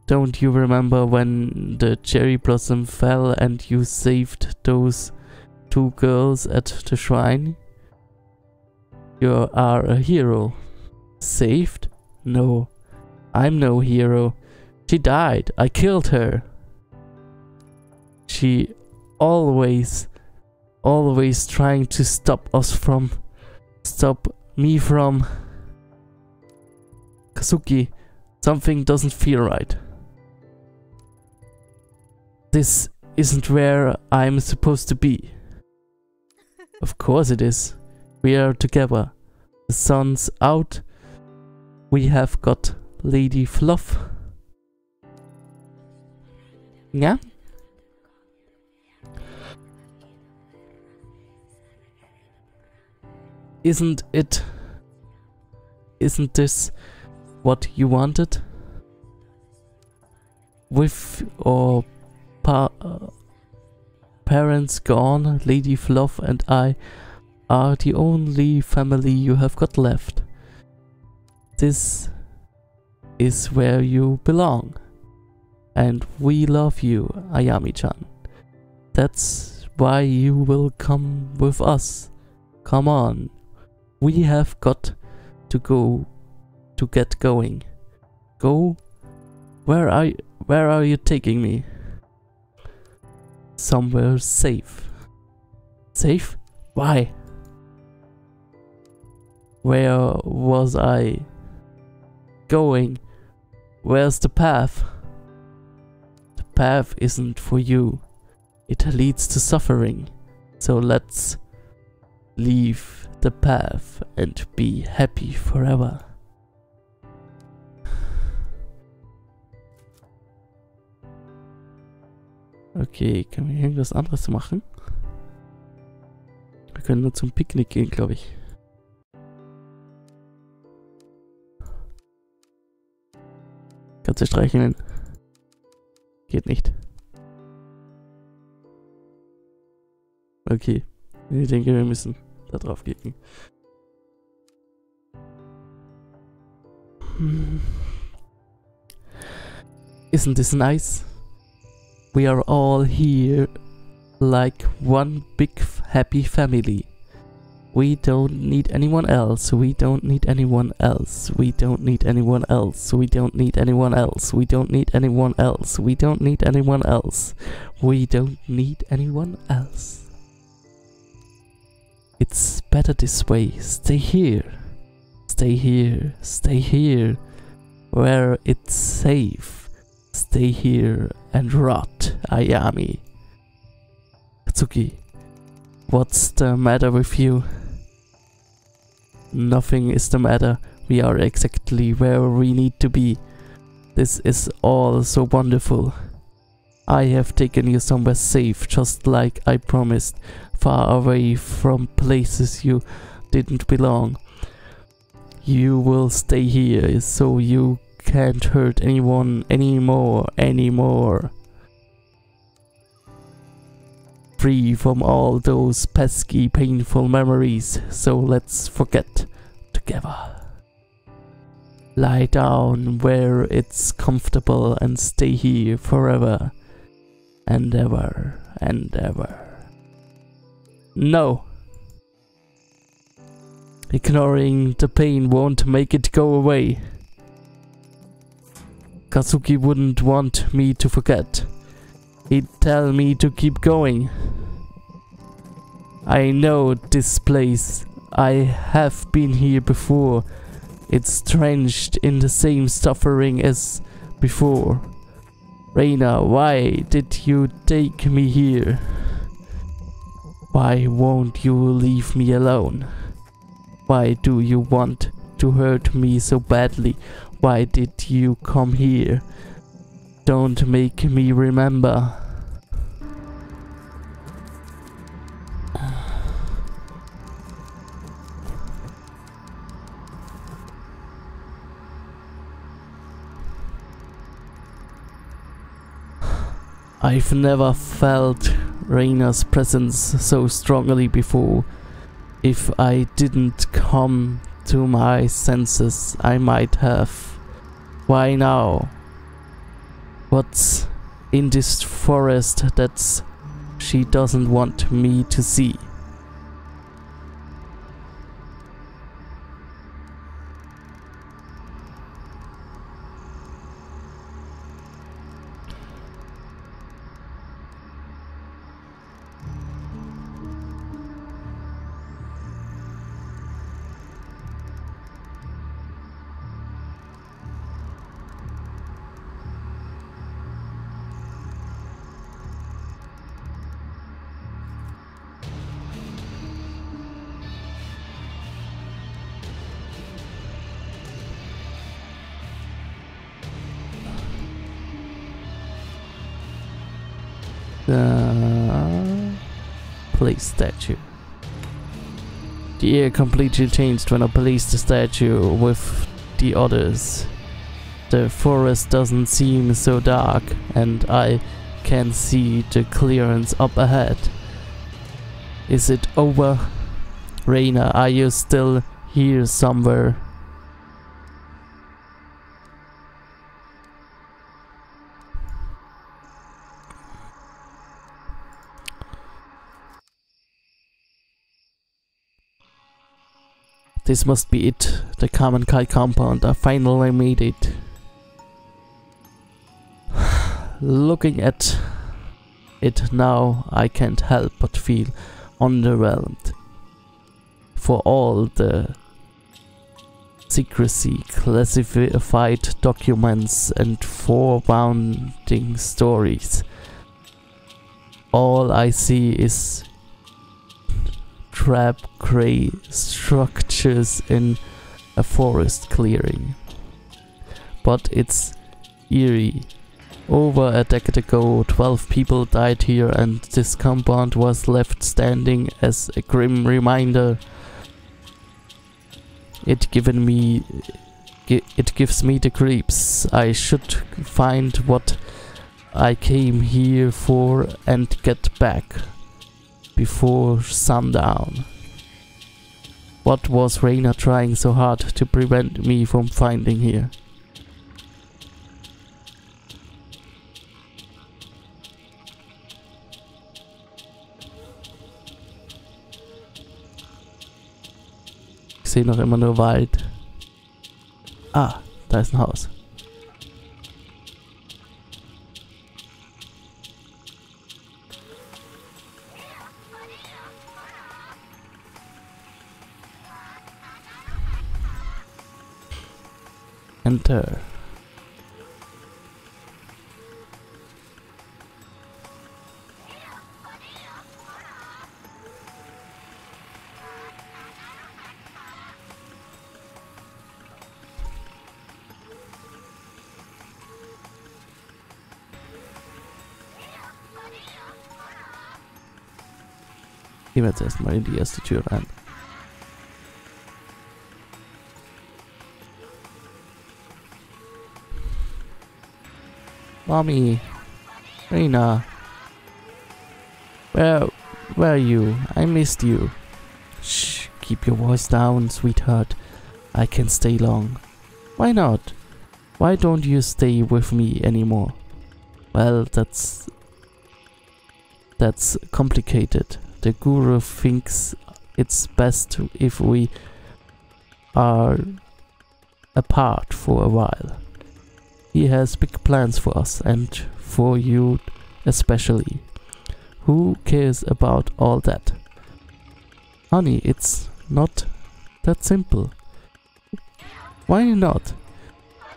Don't you remember when the cherry blossom fell and you saved those 2 girls at the shrine? You are a hero. Saved? No, I'm no hero. She died. I killed her. She always trying to stop me from... Kazuki, something doesn't feel right. This isn't where I'm supposed to be. Of course it is. We are together. The sun's out. We have got Lady Fluff. Yeah? Isn't this what you wanted? With our parents gone, Lady Fluff and I are the only family you have got left. This is where you belong. And we love you, Ayami-chan. That's why you will come with us. Come on. We have got to go to get going. Go? Where are you taking me? Somewhere safe. Safe? Why? Where was I going? Where's the path? The path isn't for you. It leads to suffering. So let's leave the path and be happy forever. Okay, können wir irgendwas anderes machen? Wir können nur zum Picknick gehen, glaube ich. Kannst du streicheln? Geht nicht. Okay, ich denke, wir müssen da drauf klicken. Isn't this nice? We are all here like one big happy family. We don't need anyone else. We don't need anyone else. We don't need anyone else. We don't need anyone else. We don't need anyone else. We don't need anyone else. We don't need anyone else. It's better this way. Stay here. Stay here. Stay here. Where it's safe. Stay here and rot, Ayami. Katsuki, what's the matter with you? Nothing is the matter. We are exactly where we need to be. This is all so wonderful. I have taken you somewhere safe, just like I promised, far away from places you didn't belong. You will stay here, so you can't hurt anyone anymore. Free from all those pesky, painful memories, so let's forget together. Lie down where it's comfortable and stay here forever and ever and ever. No! Ignoring the pain won't make it go away. Kazuki wouldn't want me to forget. He'd tell me to keep going. I know this place. I have been here before. It's drenched in the same suffering as before. Reina, why did you take me here? Why won't you leave me alone? Why do you want to hurt me so badly? Why did you come here? Don't make me remember. I've never felt Reina's presence so strongly before. If I didn't come to my senses, I might have. Why now? What's in this forest that she doesn't want me to see? Police statue. The air completely changed when I placed the statue with the others. The forest doesn't seem so dark, and I can see the clearance up ahead. Is it over? Reina, are you still here somewhere? This must be it, the Kamenkai compound. I finally made it. Looking at it now, I can't help but feel underwhelmed. For all the secrecy, classified documents and foreboding stories, all I see is drab grey structures in a forest clearing. But it's eerie. Over a decade ago, 12 people died here, and this compound was left standing as a grim reminder. It gives me the creeps. I should find what I came here for and get back before sundown. What was Reina trying so hard to prevent me from finding here? Ich sehe noch immer nur Wald. Ah, da ist ein Haus. Enter. Gehen wir jetzt erstmal in die erste Tür rein. Mommy, Reina, where are you? I missed you. Shh, keep your voice down, sweetheart. I can stay long. Why not? Why don't you stay with me anymore? Well, that's complicated. The guru thinks it's best if we are apart for a while. He has big plans for us, and for you especially. Who cares about all that? Honey, it's not that simple. Why not?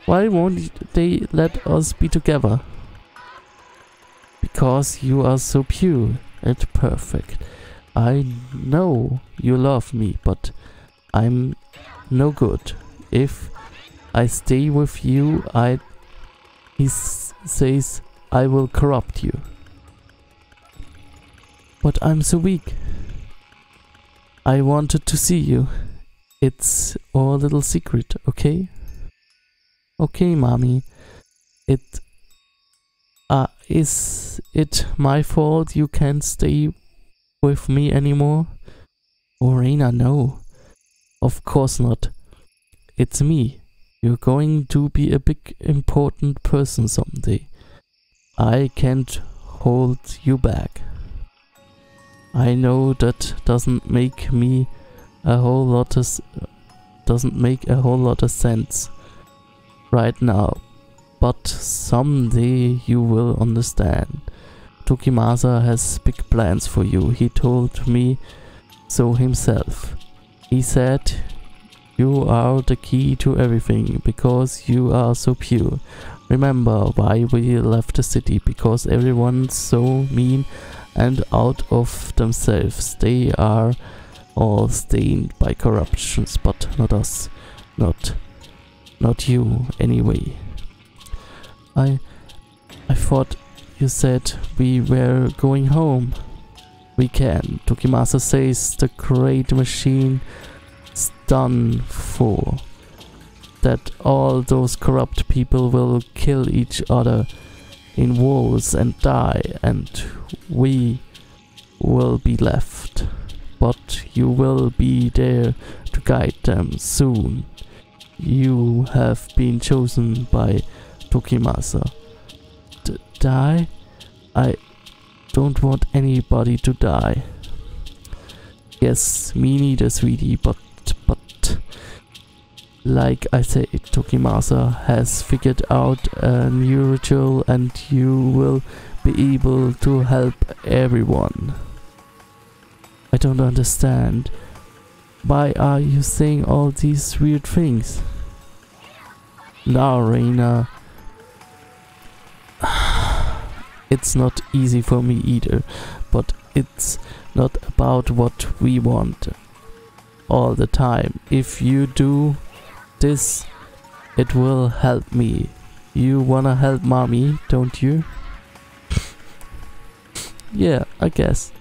Why won't they let us be together? Because you are so pure and perfect. I know you love me, but I'm no good. If I stay with you, he says I will corrupt you. But I'm so weak. I wanted to see you. It's our little secret, okay? Okay, mommy. Is it my fault you can't stay with me anymore? Oh, Reina, no. Of course not. It's me. You're going to be a big important person someday. I can't hold you back. I know that doesn't make a whole lot of sense right now, but someday you will understand. Tokimasa has big plans for you. He told me so himself. He said you are the key to everything because you are so pure. Remember why we left the city? Because everyone's so mean and out of themselves. They are all stained by corruptions, but not us. Not you, anyway. I thought you said we were going home. We can. Tokimasa says the great machine is done for. That all those corrupt people will kill each other in wars and die, and we will be left. But you will be there to guide them soon. You have been chosen by Tokimasa. Die? I don't want anybody to die. Yes, me neither, sweetie, but like I said, Tokimasa has figured out a new ritual and you will be able to help everyone. I don't understand. Why are you saying all these weird things? Now, Reina. It's not easy for me either, but it's not about what we want all the time. If you do this, it will help me. You wanna help mommy, don't you? Yeah, I guess.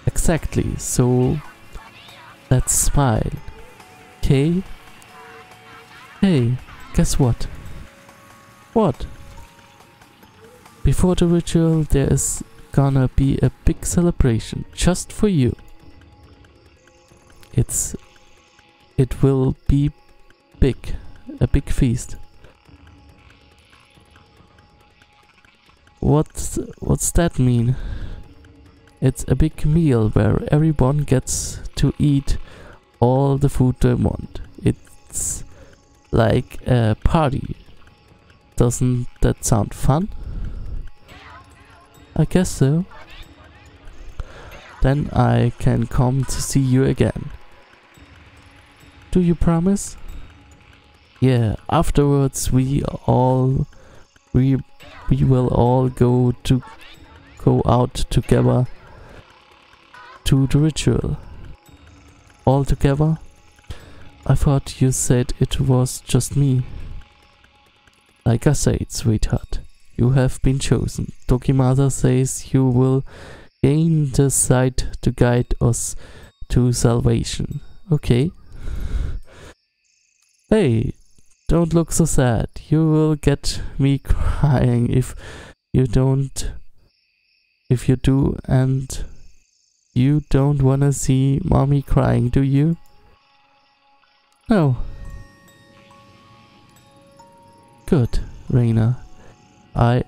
Exactly, so let's smile. Okay? Hey, guess what? What? Before the ritual, there is gonna be a big celebration just for you. It will be big, a big feast. What's that mean? It's a big meal where everyone gets to eat all the food they want. It's like a party. Doesn't that sound fun? I guess so. Then I can come to see you again. Do you promise? Yeah, afterwards we will all go out together to the ritual. All together? I thought you said it was just me. Like I said, sweetheart, you have been chosen. Tokimasa says you will gain the sight to guide us to salvation. Okay? Hey, don't look so sad. You will get me crying if you do, and you don't wanna see mommy crying, do you? No. Good, Reina. I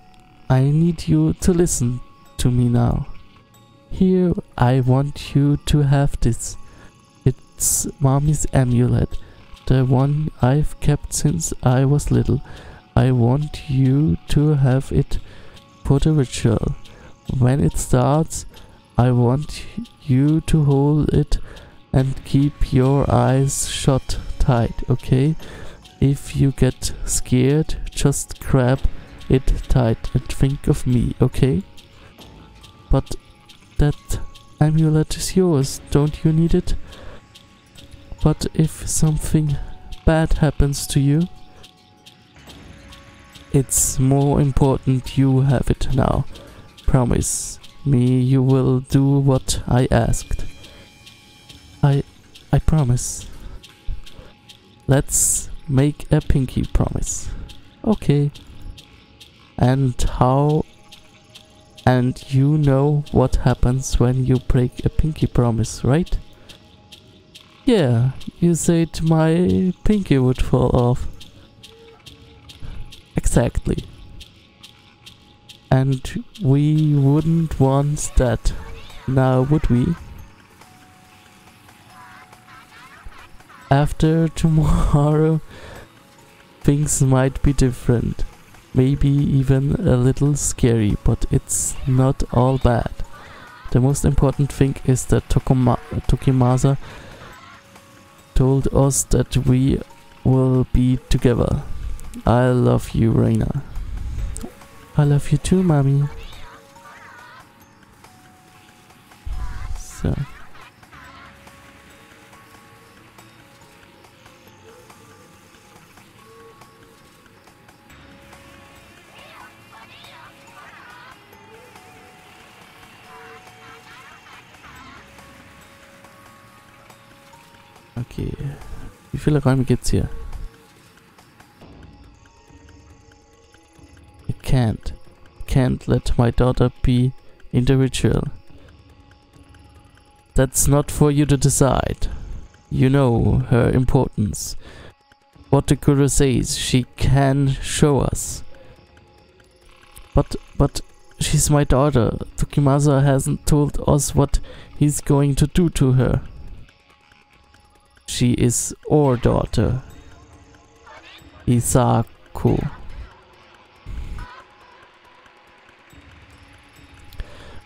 need you to listen to me now. Here, I want you to have this. It's mommy's amulet, the one I've kept since I was little. I want you to have it for the ritual. When it starts, I want you to hold it and keep your eyes shut tight, okay? If you get scared, just grab it tight and think of me, okay? But that amulet is yours, don't you need it? But if something bad happens to you, it's more important you have it now. Promise me you will do what I asked. I promise. Let's make a pinky promise. Okay. And how... And you know what happens when you break a pinky promise, right? Yeah, you said my pinky would fall off. Exactly. And we wouldn't want that, now would we? After tomorrow, things might be different. Maybe even a little scary, but it's not all bad. The most important thing is that Tokimasa told us that we will be together. I love you, Reina. I love you too, Mommy. So. Okay. Wie viele Räume gibt's hier? I can't let my daughter be individual. That's not for you to decide. You know her importance. What the Guru says, she can show us. But she's my daughter. Tokimasa hasn't told us what he's going to do to her. She is our daughter, Isaku.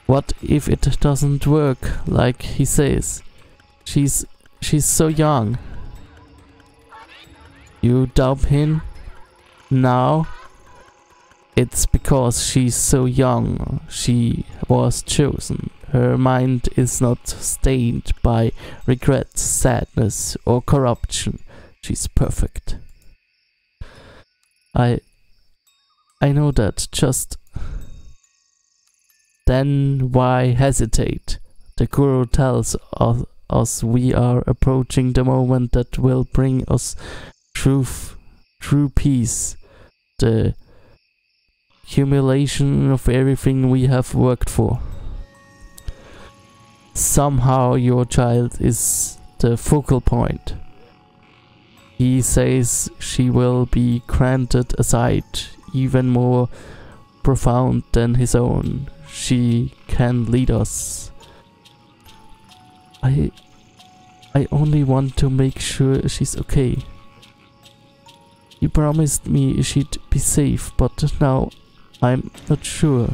What if it doesn't work like he says? She's so young. You doubt him now? It's because she's so young. She was chosen. Her mind is not stained by regret, sadness, or corruption. She's perfect. I know that, just... Then why hesitate? The Guru tells us we are approaching the moment that will bring us true peace. The humiliation of everything we have worked for. Somehow your child is the focal point. He says she will be granted a sight even more profound than his own. She can lead us. I only want to make sure she's okay. You promised me she'd be safe, but now I'm not sure.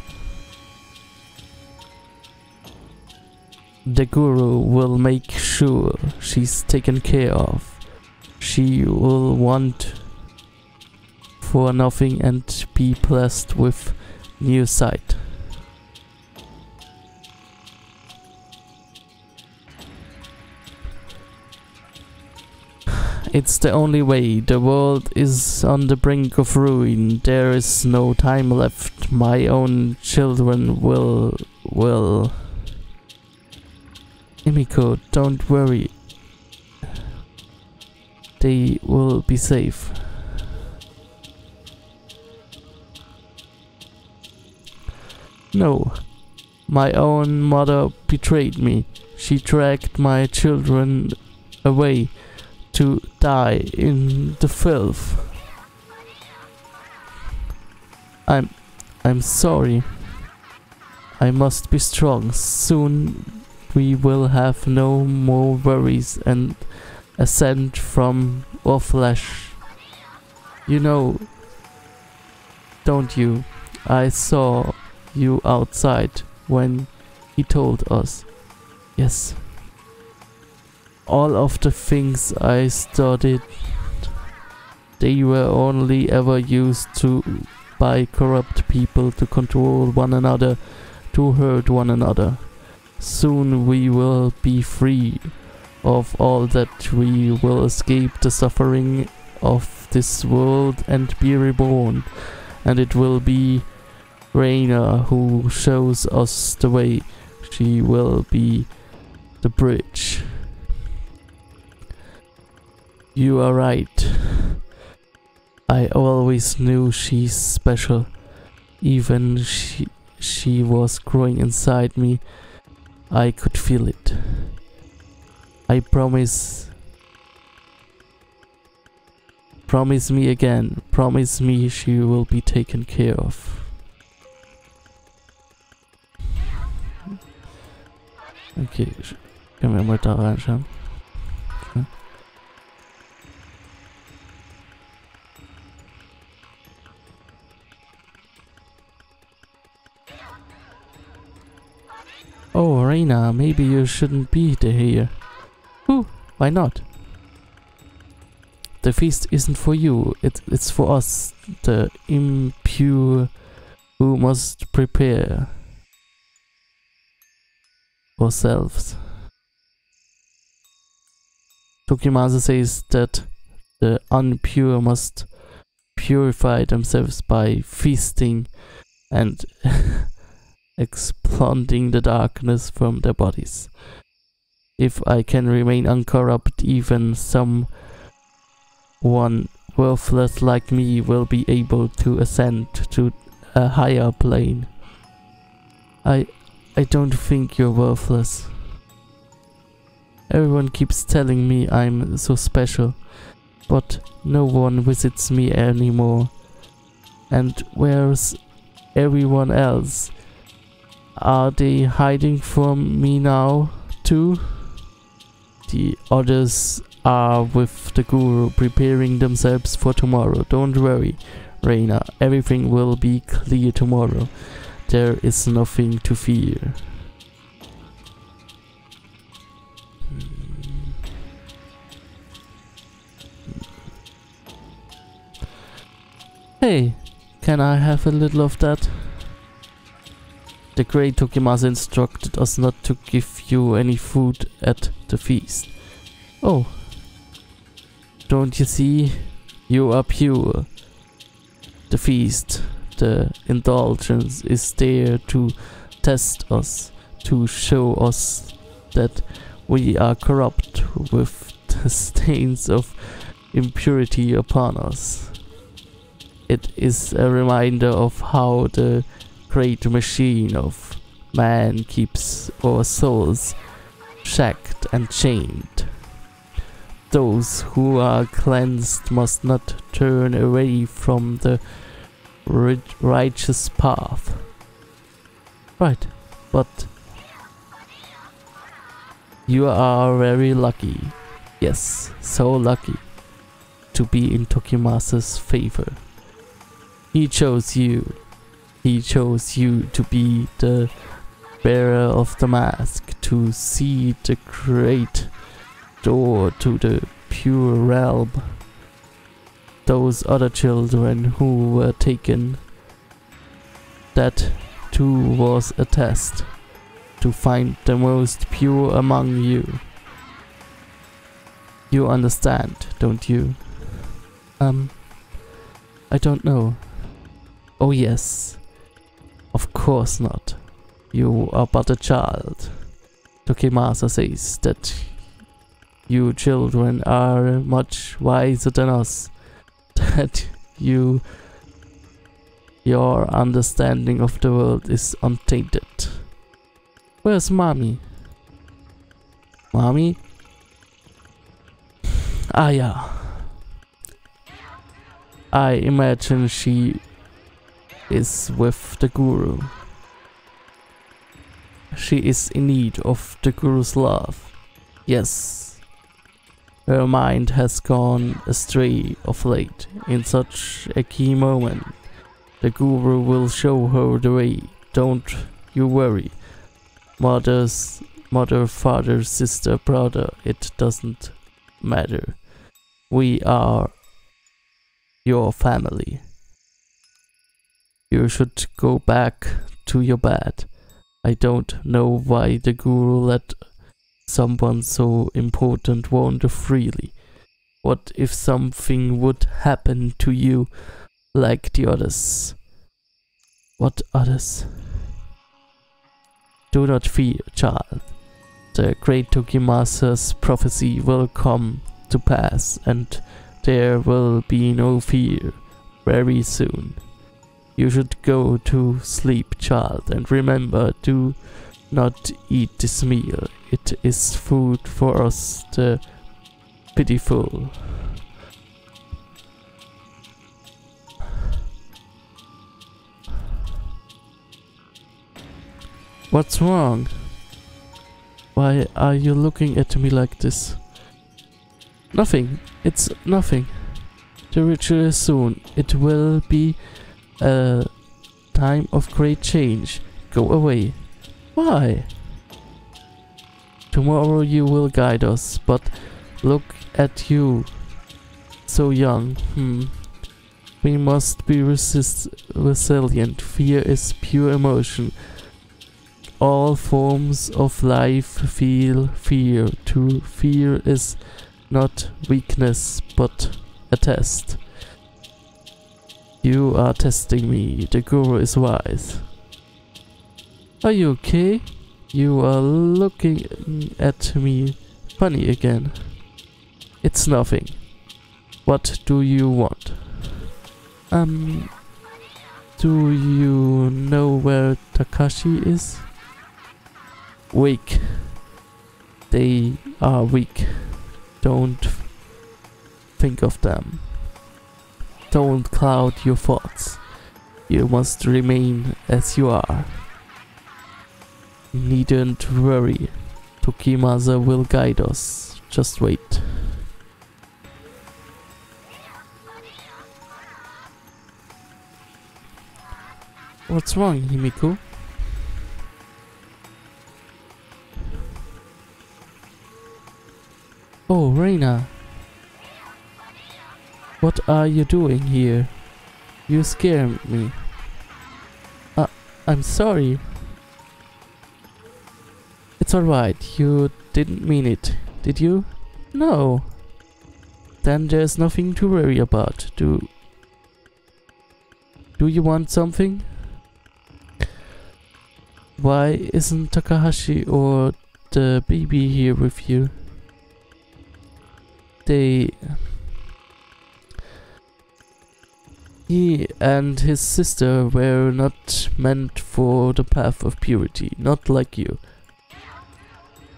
The Guru will make sure she's taken care of. She will want for nothing and be blessed with new sight. It's the only way. The world is on the brink of ruin. There is no time left. My own children will... Himiko, don't worry. They will be safe. No. My own mother betrayed me. She dragged my children away to die in the filth. I'm sorry. I must be strong. Soon we will have no more worries and a scent from our flesh. You know, don't you? I saw you outside when he told us. Yes. All of the things I studied, they were only ever used by corrupt people to control one another, to to hurt one another. Soon we will be free of all that. We will escape the suffering of this world and be reborn. And it will be Reina who shows us the way. She will be the bridge. You are right. I always knew she's special. Even she was growing inside me. I could feel it. I promise. Promise me again. Promise me she will be taken care of. Okay, können wir mal da reinschauen. Okay. Oh, Reina, maybe you shouldn't be here. Ooh, why not? The feast isn't for you, it's for us, the impure, who must prepare ourselves. Tokimasa says that the unpure must purify themselves by feasting and expunging the darkness from their bodies. If I can remain uncorrupt, even someone worthless like me will be able to ascend to a higher plane. I don't think you're worthless. Everyone keeps telling me I'm so special, but no one visits me anymore. And where's everyone else? Are they hiding from me now, too? The others are with the guru, preparing themselves for tomorrow. Don't worry, Reina. Everything will be clear tomorrow. There is nothing to fear. Hey, can I have a little of that? The great Tokimasa instructed us not to give you any food at the feast. Oh, don't you see? You are pure. The feast, the indulgence, is there to test us, to show us that we are corrupt with the stains of impurity upon us. It is a reminder of how the great machine of man keeps our souls shacked and chained. Those who are cleansed must not turn away from the righteous path. Right, but you are very lucky, yes, so lucky, to be in Tokimasa's favor. He chose you. He chose you to be the bearer of the mask, to see the great door to the pure realm. Those other children who were taken, that too was a test to find the most pure among you. You understand, don't you? I don't know. Oh yes. Of course not. You are but a child. Tokimasa says that you children are much wiser than us. That your understanding of the world is untainted. Where's Mommy? Mommy? Ah yeah. I imagine she is with the guru. She is in need of the guru's love. Yes. Her mind has gone astray of late. In such a key moment, the guru will show her the way. Don't you worry. Mother, father, sister, brother, it doesn't matter. We are your family. You should go back to your bed. I don't know why the guru let someone so important wander freely. What if something would happen to you like the others? What others? Do not fear, child. The great Tokimasa's prophecy will come to pass, and there will be no fear very soon. You should go to sleep, child, and remember, do not eat this meal. It is food for us, the pitiful. What's wrong? Why are you looking at me like this? Nothing. It's nothing. The ritual is soon. It will be a time of great change. Go away. Why? Tomorrow you will guide us, but look at you. So young. We must be resilient. Fear is pure emotion. All forms of life feel fear. To fear is not weakness, but a test. You are testing me. The guru is wise. Are you okay? You are looking at me funny again. It's nothing. What do you want? Do you know where Takashi is? Weak. They are weak. Don't think of them. Don't cloud your thoughts. You must remain as you are. Needn't worry. Tokimasa will guide us. Just wait. What's wrong, Himiko? Oh, Reina. What are you doing here? You scare me. I'm sorry. It's alright. You didn't mean it, did you? No. Then there's nothing to worry about. Do you want something? Why isn't Takahashi or the baby here with you? He and his sister were not meant for the path of purity, not like you.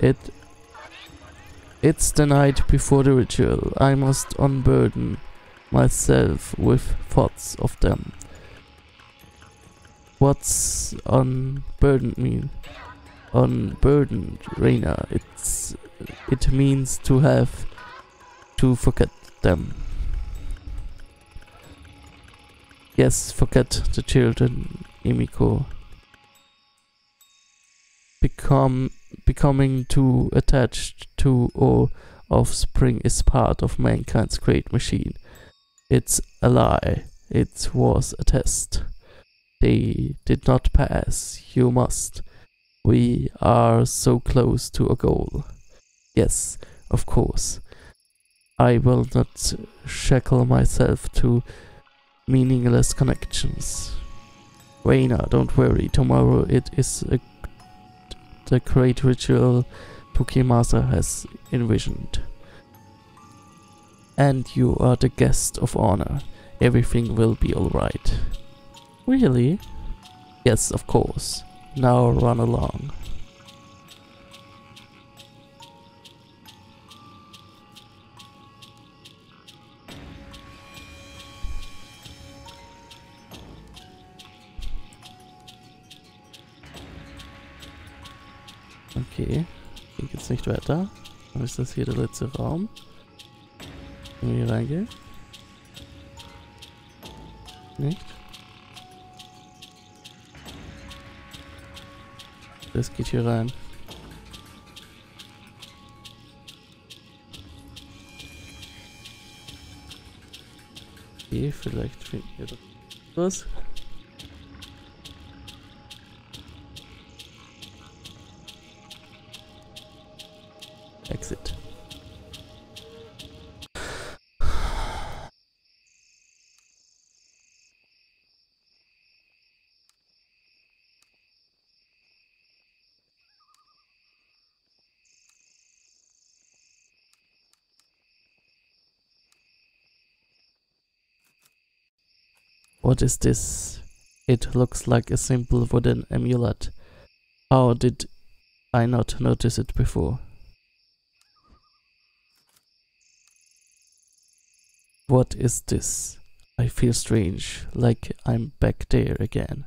It's the night before the ritual. I must unburden myself with thoughts of them. What's unburdened mean? Unburdened, Reina. It means to have to forget them. Yes, forget the children, Himiko. Becoming too attached to or offspring is part of mankind's great machine. It's a lie. It was a test. They did not pass. You must. We are so close to a goal. Yes, of course. I will not shackle myself to meaningless connections. Reina, don't worry. Tomorrow it is the great ritual Tokimasa has envisioned. And you are the guest of honor. Everything will be alright. Really? Yes, of course. Now run along. Okay, hier geht's nicht weiter. Dann ist das hier der letzte Raum. Können wir hier reingehen? Nicht? Das geht hier rein. Okay, vielleicht finden wir doch was. What is this? It looks like a simple wooden amulet. How did I not notice it before? What is this? I feel strange, like I'm back there again.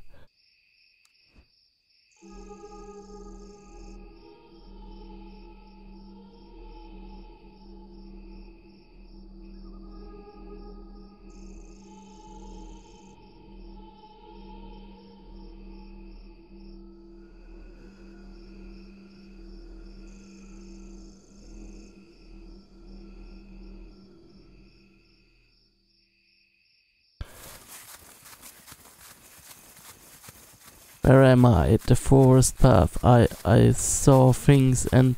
Where am I? At the forest path. I saw things and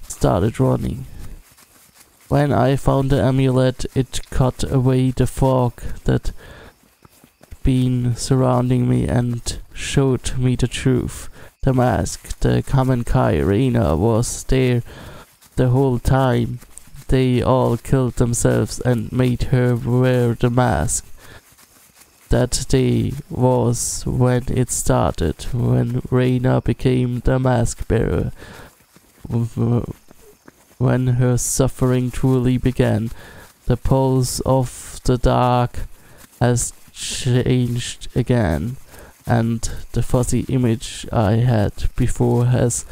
started running. When I found the amulet, it cut away the fog that been surrounding me and showed me the truth. The mask, the Kamenkai Reina was there the whole time. They all killed themselves and made her wear the mask. That day was when it started, when Reina became the mask bearer. When her suffering truly began, the pulse of the dark has changed again, and the fuzzy image I had before has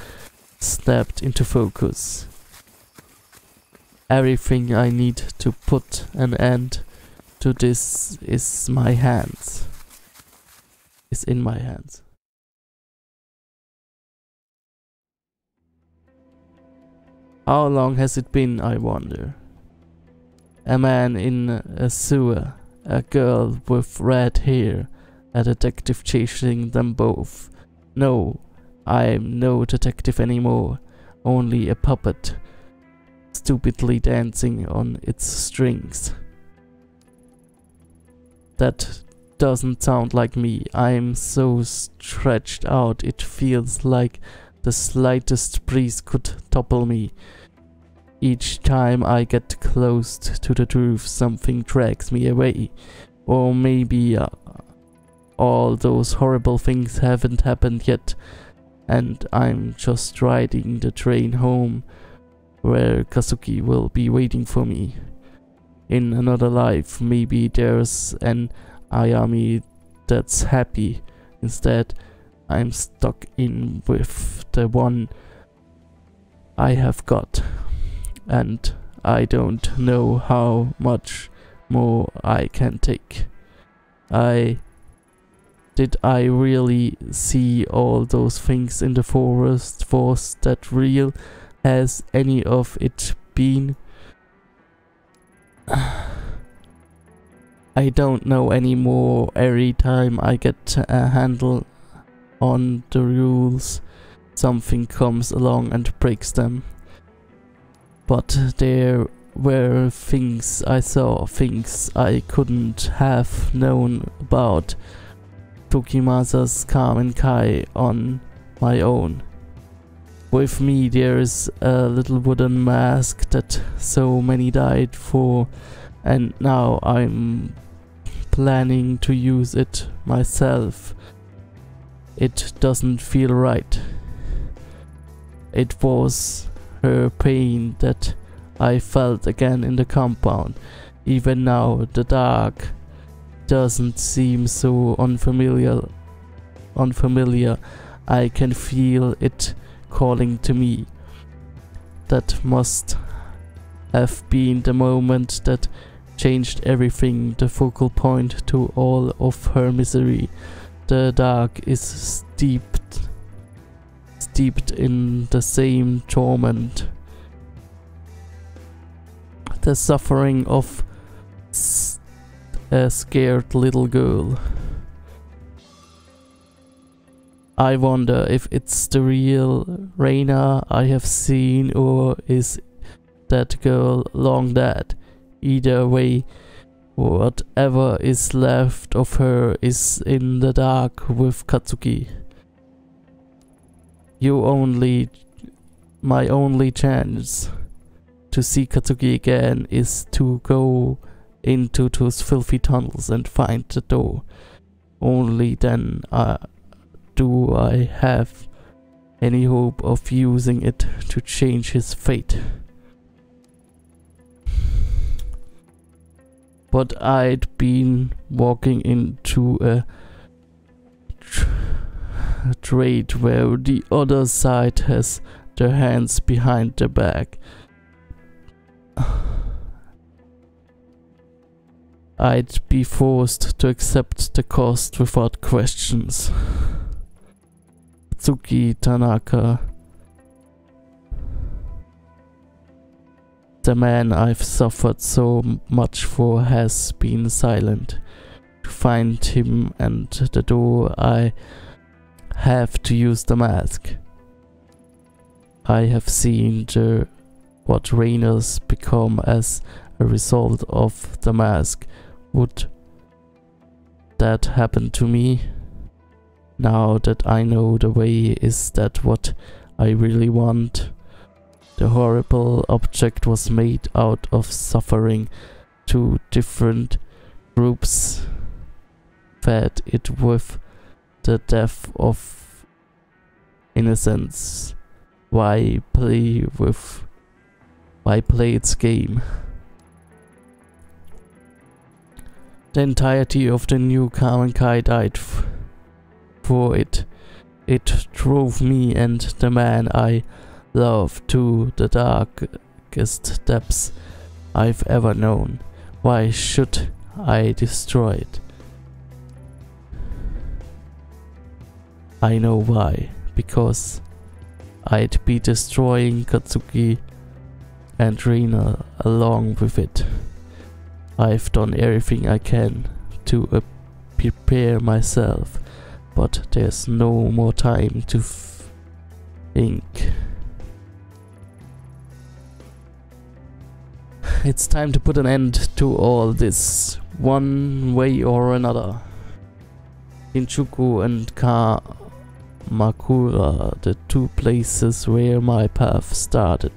snapped into focus. Everything I need to put an end to this is in my hands. How long has it been, I wonder? A man in a sewer, a girl with red hair, a detective chasing them both. No, I'm no detective anymore, only a puppet, stupidly dancing on its strings. That doesn't sound like me. I'm so stretched out it feels like the slightest breeze could topple me. Each time I get close to the truth, something drags me away. Or maybe all those horrible things haven't happened yet, and I'm just riding the train home, where Kazuki will be waiting for me. In another life, maybe there's an Ayami that's happy. Instead, I'm stuck in with the one I have got, and I don't know how much more I can take. Did I really see all those things in the forest? Was that real? Has any of it been? I don't know anymore. Every time I get a handle on the rules, something comes along and breaks them. But there were things I saw, things I couldn't have known about Tokimasa's Kamenkai on my own. With me there's a little wooden mask that so many died for, and now I'm planning to use it myself. It doesn't feel right. It was her pain that I felt again in the compound. Even now the dark doesn't seem so unfamiliar. I can feel it calling to me. That must have been the moment that changed everything, the focal point to all of her misery. The dark is steeped in the same torment. The suffering of a scared little girl. I wonder if it's the real Reina I have seen, or is that girl long dead. Either way, whatever is left of her is in the dark with Katsuki. My only chance to see Katsuki again is to go into those filthy tunnels and find the door. Only then do I have any hope of using it to change his fate. But I'd been walking into a trade where the other side has their hands behind their back. I'd be forced to accept the cost without questions. Tsuki Tanaka, the man I've suffered so much for, has been silent. To find him and the door, I have to use the mask. I have seen what Rainers become as a result of the mask. Would that happen to me? Now that I know the way, is that what I really want? The horrible object was made out of suffering. Two different groups fed it with the death of innocence. Why play its game? The entirety of the new Kamenkai died for it. It drove me and the man I love to the darkest depths I've ever known. Why should I destroy it? I know why. Because I'd be destroying Katsuki and Rina along with it. I've done everything I can to prepare myself, but there's no more time to think. It's time to put an end to all this, one way or another. Shinjuku and Kamakura, the two places where my path started,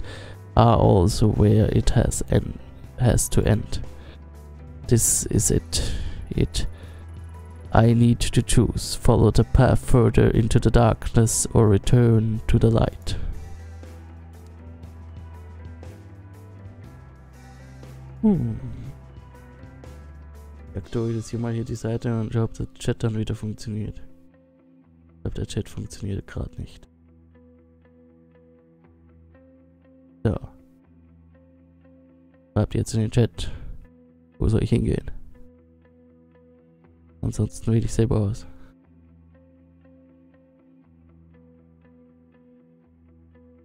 are also where it has to end. This is it. I need to choose, follow the path further into the darkness or return to the light. Ich aktualisiere jetzt hier mal die Seite und schaue, ob der Chat dann wieder funktioniert. Ich glaube, der Chat funktioniert gerade nicht. So. Schreibt jetzt in den Chat. Wo soll ich hingehen? Ansonsten wähle ich selber aus.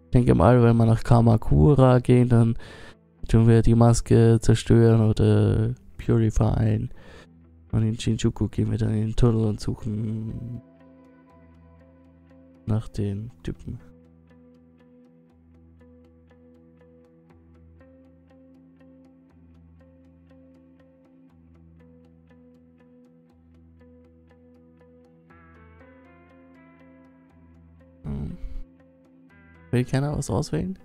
Ich denke mal, wenn wir nach Kamakura gehen, dann tun wir die Maske zerstören oder purifieren. Und in Shinjuku gehen wir dann in den Tunnel und suchen nach den Typen. Will keiner was auswählen?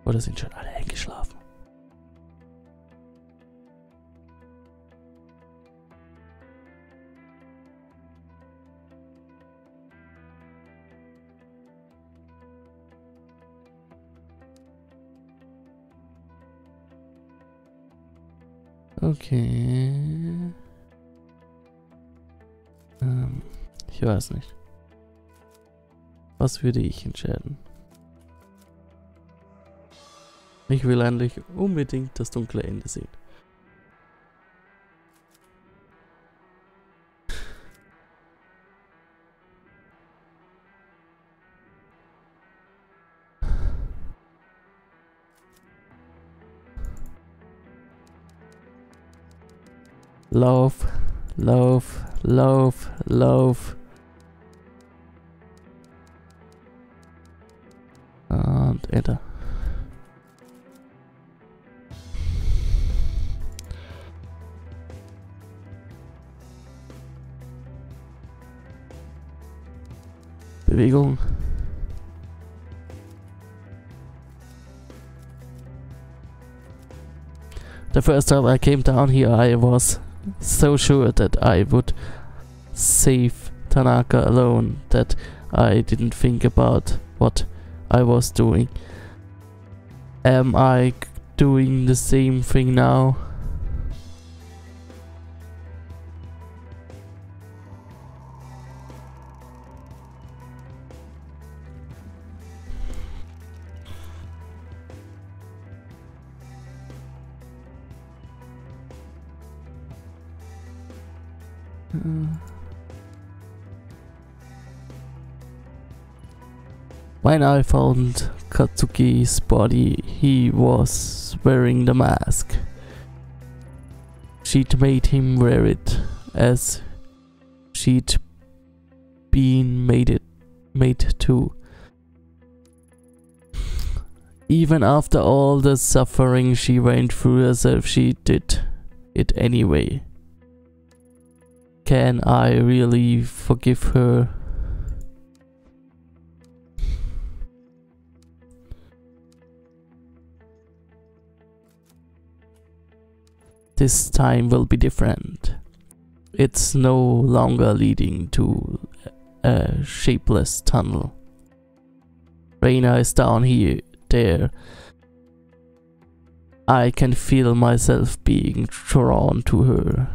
Oder sind schon alle eingeschlafen? Okay. Ich weiß nicht. Was würde ich entscheiden? Ich will eigentlich unbedingt das dunkle Ende sehen. Lauf, lauf, lauf, lauf. Und Enter. Bewegung. The first time I came down here, I was so sure that I would save Tanaka alone that I didn't think about what I was doing. Am I doing the same thing now? When I found Katsuki's body, he was wearing the mask. She'd made him wear it, as she'd been made to. Even after all the suffering she went through herself, she did it anyway. Can I really forgive her? This time will be different. It's no longer leading to a shapeless tunnel. Reina is down here, there. I can feel myself being drawn to her.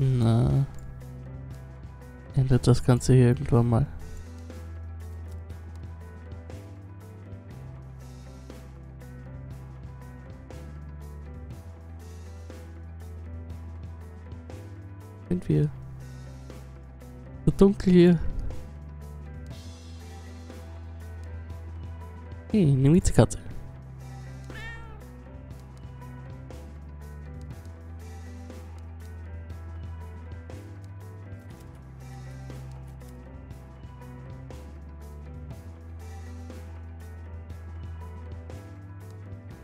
Na, endet das Ganze hier irgendwann mal. Sind wir so dunkel hier? Hey, eine Miezekatze.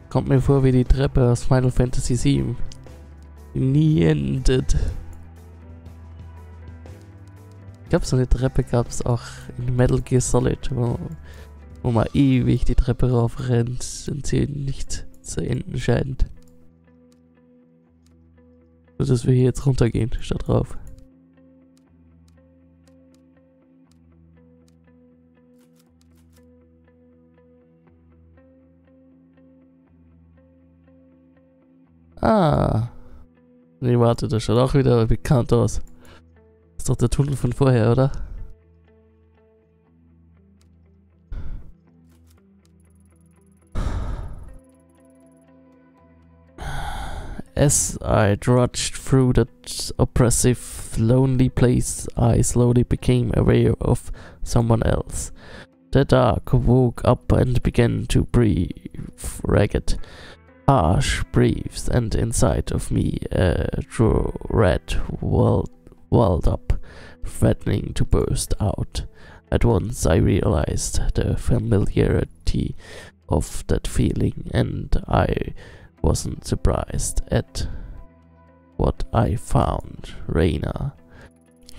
Kommt mir vor wie die Treppe aus Final Fantasy VII. Die nie endet. Ich glaube, so eine Treppe gab es auch in Metal Gear Solid, wo man ewig die Treppe rauf rennt und sie nicht zu enden scheint. So dass wir hier jetzt runtergehen, statt rauf. Ah. Nee, warte, das schaut auch wieder bekannt aus. Das ist doch der Tunnel von vorher, oder? As I trudged through that oppressive, lonely place, I slowly became aware of someone else. The dark woke up and began to breathe ragged. harsh breathes, and inside of me a dread welled up, threatening to burst out. At once I realized the familiarity of that feeling, and I wasn't surprised at what I found. Reina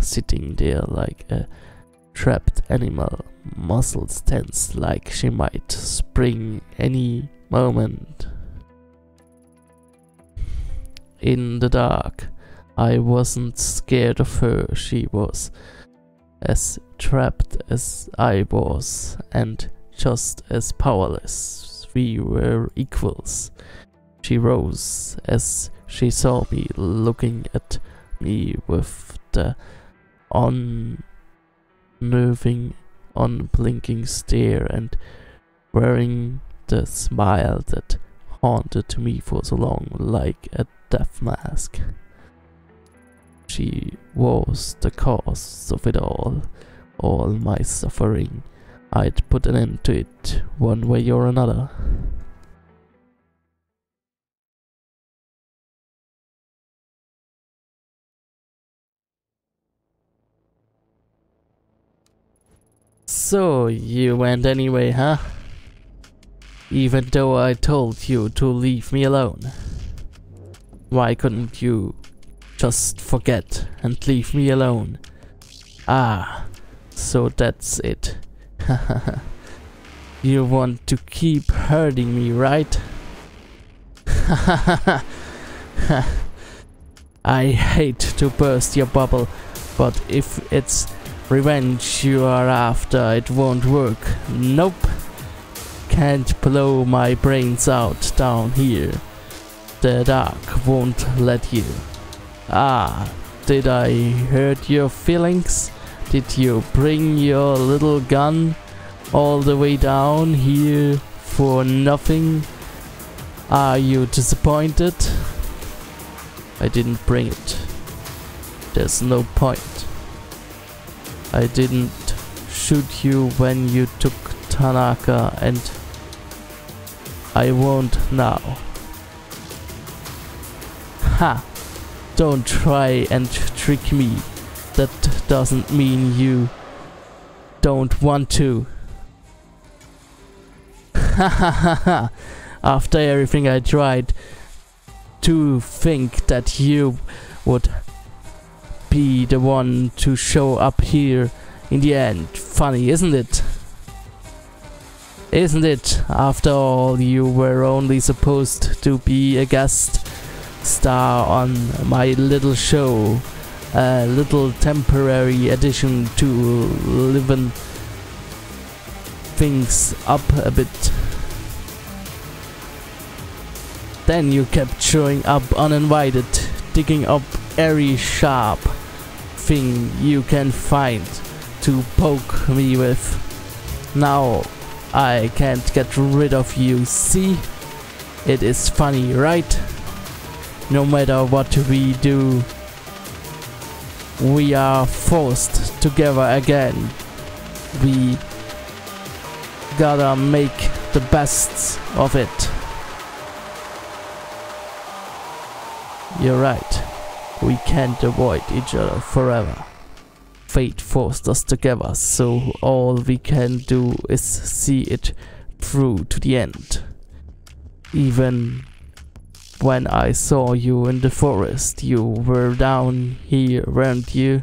sitting there like a trapped animal, muscles tense like she might spring any moment. In the dark, I wasn't scared of her. She was as trapped as I was, and just as powerless. We were equals. She rose as she saw me, looking at me with the unnerving, unblinking stare, and wearing the smile that haunted me for so long, like a death mask. She was the cause of it all my suffering. I'd put an end to it one way or another. So, you went anyway, huh? Even though I told you to leave me alone. Why couldn't you just forget and leave me alone? Ah, so that's it. You want to keep hurting me, right? I hate to burst your bubble, but if it's revenge you are after, it won't work. Nope. Can't blow my brains out down here. The dark won't let you. Ah, did I hurt your feelings? Did you bring your little gun all the way down here for nothing? Are you disappointed? I didn't bring it. There's no point. I didn't shoot you when you took Tanaka, and I won't now. Ha! Don't try and trick me. That doesn't mean you don't want to. Ha ha ha ha! After everything I tried, to think that you would be the one to show up here in the end. Funny, isn't it? Isn't it? After all, you were only supposed to be a guest star on my little show. A little temporary addition to liven things up a bit. Then you kept showing up uninvited, digging up every sharp thing you can find to poke me with. Now I can't get rid of you, see? It is funny, right? No matter what we do, we are forced together again. We gotta make the best of it. You're right. We can't avoid each other forever. Fate forced us together, so all we can do is see it through to the end. Even when I saw you in the forest, you were down here, weren't you?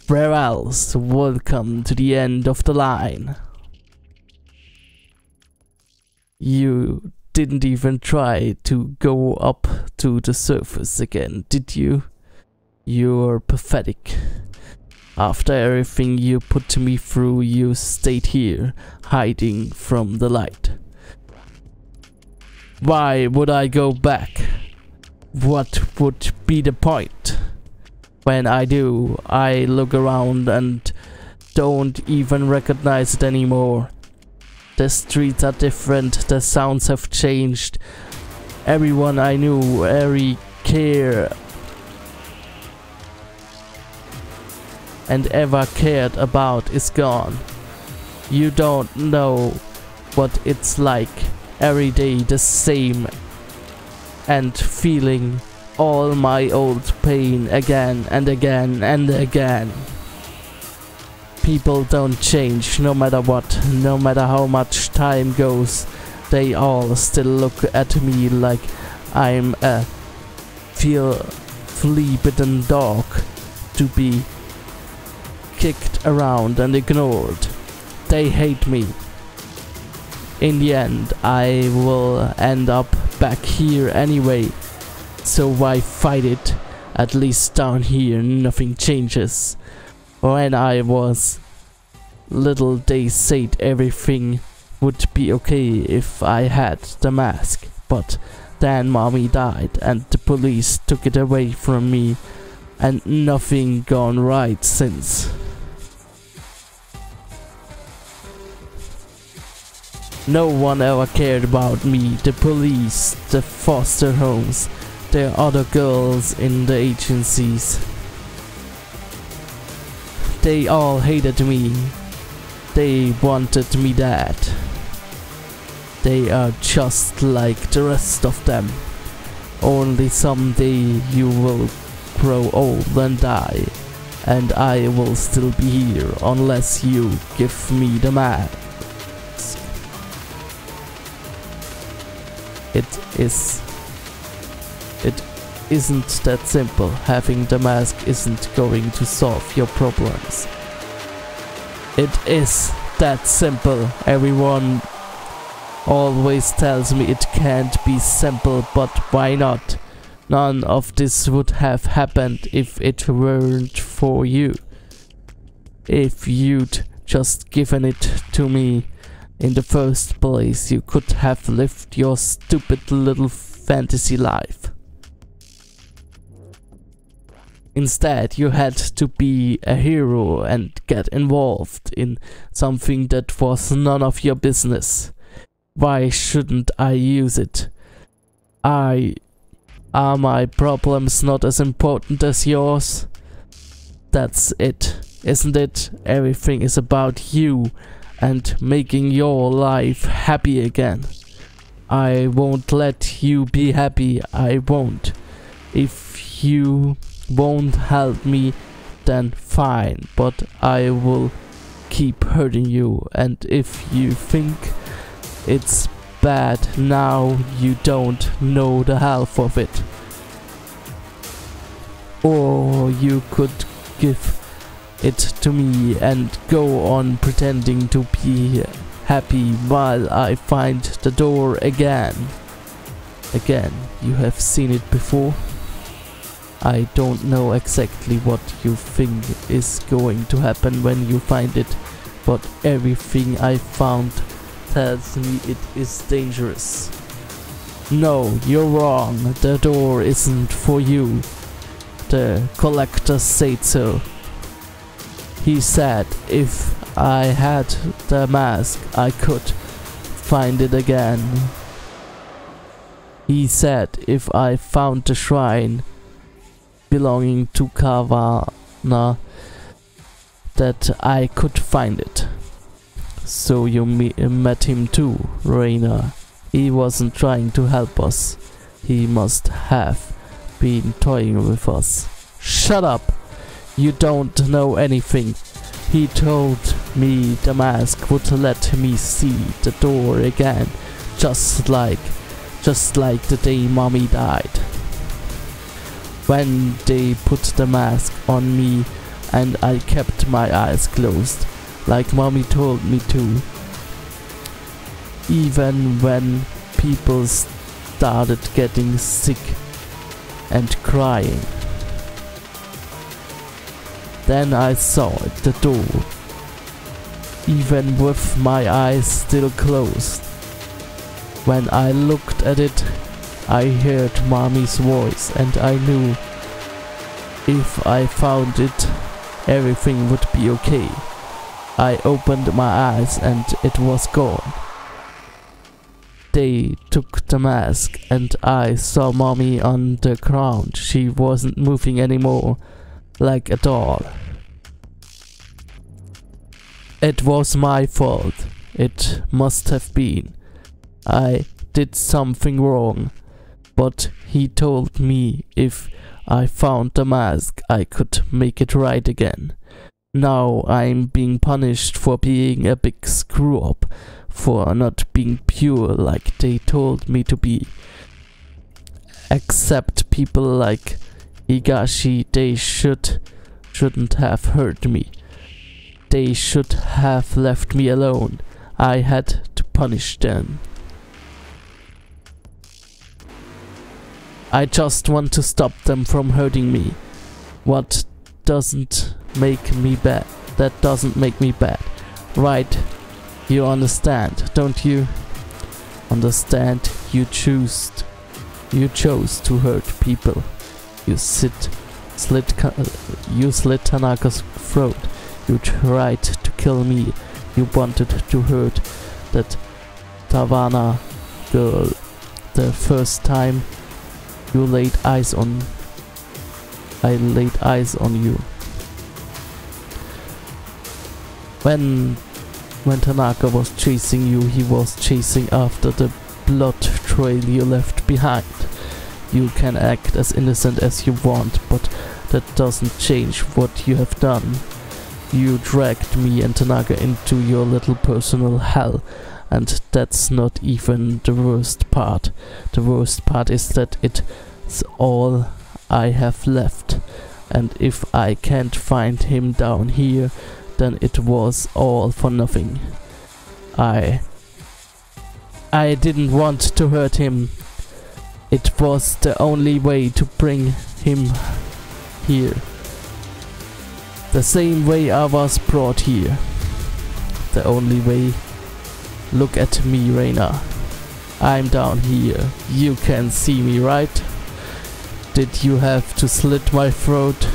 Where else? Welcome to the end of the line. You didn't even try to go up to the surface again, did you? You're pathetic. After everything you put me through, you stayed here, hiding from the light. Why would I go back? What would be the point? When I do, I look around and don't even recognize it anymore. The streets are different, the sounds have changed. Everyone I knew, every care and ever cared about is gone. You don't know what it's like every day the same and feeling all my old pain again and again and again. People don't change no matter what, no matter how much time goes. They all still look at me like I'm a flea-bitten dog to be kicked around and ignored. They hate me. In the end, I will end up back here anyway. So why fight it? At least down here nothing changes. When I was little, they said everything would be okay if I had the mask. But then mommy died and the police took it away from me, and nothing gone right since. No one ever cared about me, the police, the foster homes, the other girls in the agencies. They all hated me. They wanted me dead. They are just like the rest of them. Only someday you will grow old and die, and I will still be here unless you give me the mask. It isn't that simple. Having the mask isn't going to solve your problems. It is that simple. Everyone always tells me it can't be simple, but why not? None of this would have happened if it weren't for you. If you'd just given it to me in the first place, you could have lived your stupid little fantasy life. Instead, you had to be a hero and get involved in something that was none of your business. Why shouldn't I use it? Are my problems not as important as yours? That's it, isn't it? Everything is about you and making your life happy again. I won't let you be happy, I won't. If you won't help me, then fine, but I will keep hurting you, and if you think it's bad now, you don't know the half of it. Or you could give it to me and go on pretending to be happy while I find the door again. Again, you have seen it before. I don't know exactly what you think is going to happen when you find it, but everything I found tells me it is dangerous. No, you're wrong. The door isn't for you. The collector said so. He said if I had the mask, I could find it again. He said if I found the shrine belonging to Kavana, that I could find it. So you met him too, Raina. He wasn't trying to help us. He must have been toying with us. Shut up! You don't know anything. He told me the mask would let me see the door again, just like the day mommy died. When they put the mask on me and I kept my eyes closed, like mommy told me to. Even when people started getting sick and crying. Then I saw the door, even with my eyes still closed. When I looked at it, I heard mommy's voice, and I knew if I found it, everything would be okay. I opened my eyes and it was gone. They took the mask and I saw mommy on the ground. She wasn't moving anymore, like a doll. It was my fault. It must have been. I did something wrong, but he told me if I found the mask, I could make it right again. Now I'm being punished for being a big screw-up, for not being pure like they told me to be. Except people like Higashi, they shouldn't have hurt me. They should have left me alone. I had to punish them. I just want to stop them from hurting me. What doesn't make me bad? That doesn't make me bad, right? You understand, don't you? Understand? You chose to hurt people. You slit Tanaka's throat. You tried to kill me. You wanted to hurt that Tawana girl. The first time I laid eyes on you. When Tanaka was chasing you, he was chasing after the blood trail you left behind. You can act as innocent as you want, but that doesn't change what you have done. You dragged me and Tanaka into your little personal hell, and that's not even the worst part. The worst part is that it's all I have left, and if I can't find him down here, then it was all for nothing. I didn't want to hurt him. It was the only way to bring him here. The same way I was brought here. The only way. Look at me, Reina. I'm down here. You can see me, right? Did you have to slit my throat?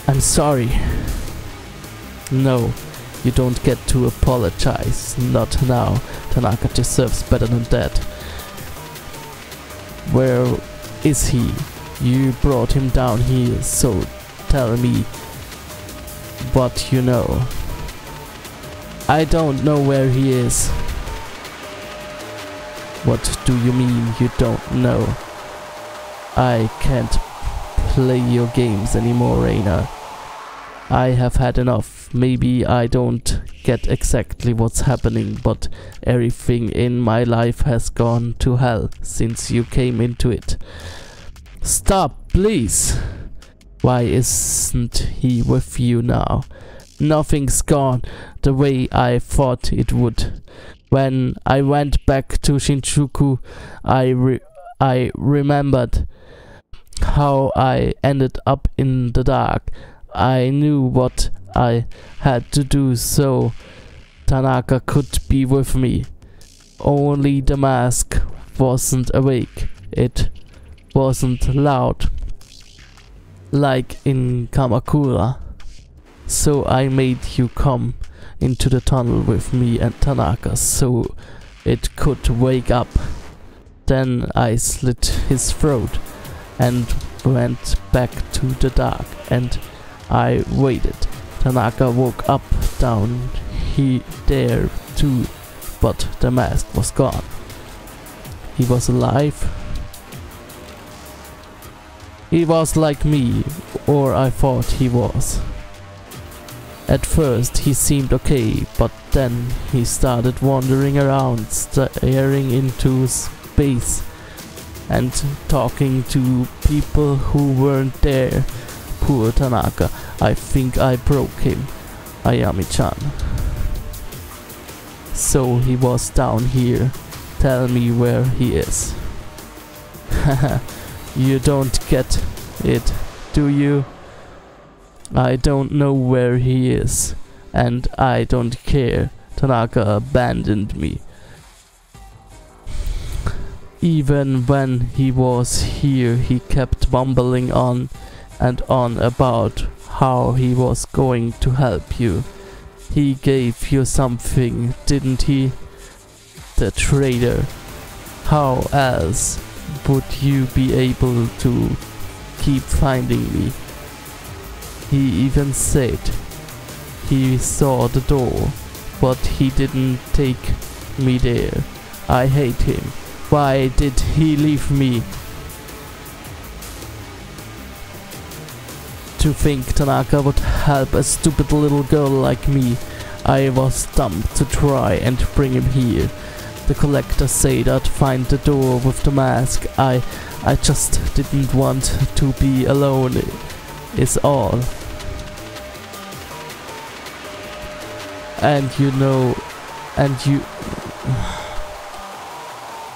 I'm sorry. No, you don't get to apologize. Not now. Tanaka deserves better than that. Where is he? You brought him down here, so tell me what you know. I don't know where he is. What do you mean you don't know? I can't play your games anymore, Reina. I have had enough. Maybe I don't get exactly what's happening, but everything in my life has gone to hell since you came into it. Stop, please! Why isn't he with you now? Nothing's gone the way I thought it would. When I went back to Shinjuku, I remembered how I ended up in the dark. I knew what I had to do so Tanaka could be with me. Only the mask wasn't awake. It wasn't loud like in Kamakura. So I made you come into the tunnel with me and Tanaka so it could wake up. Then I slit his throat and went back to the dark, and I waited. Tanaka woke up down there too, but the mask was gone. He was alive. He was like me, or I thought he was. At first he seemed okay, but then he started wandering around, staring into space and talking to people who weren't there. Poor Tanaka. I think I broke him, Ayami-chan. So he was down here. Tell me where he is. Haha, you don't get it, do you? I don't know where he is, and I don't care. Tanaka abandoned me. Even when he was here, he kept mumbling on and on about how he was going to help you. He gave you something, didn't he? The traitor. How else would you be able to keep finding me? He even said he saw the door, but he didn't take me there. I hate him. Why did he leave me? To think Tanaka would help a stupid little girl like me. I was dumb to try and bring him here. The collector said I'd find the door with the mask. I just didn't want to be alone, is all. And you know,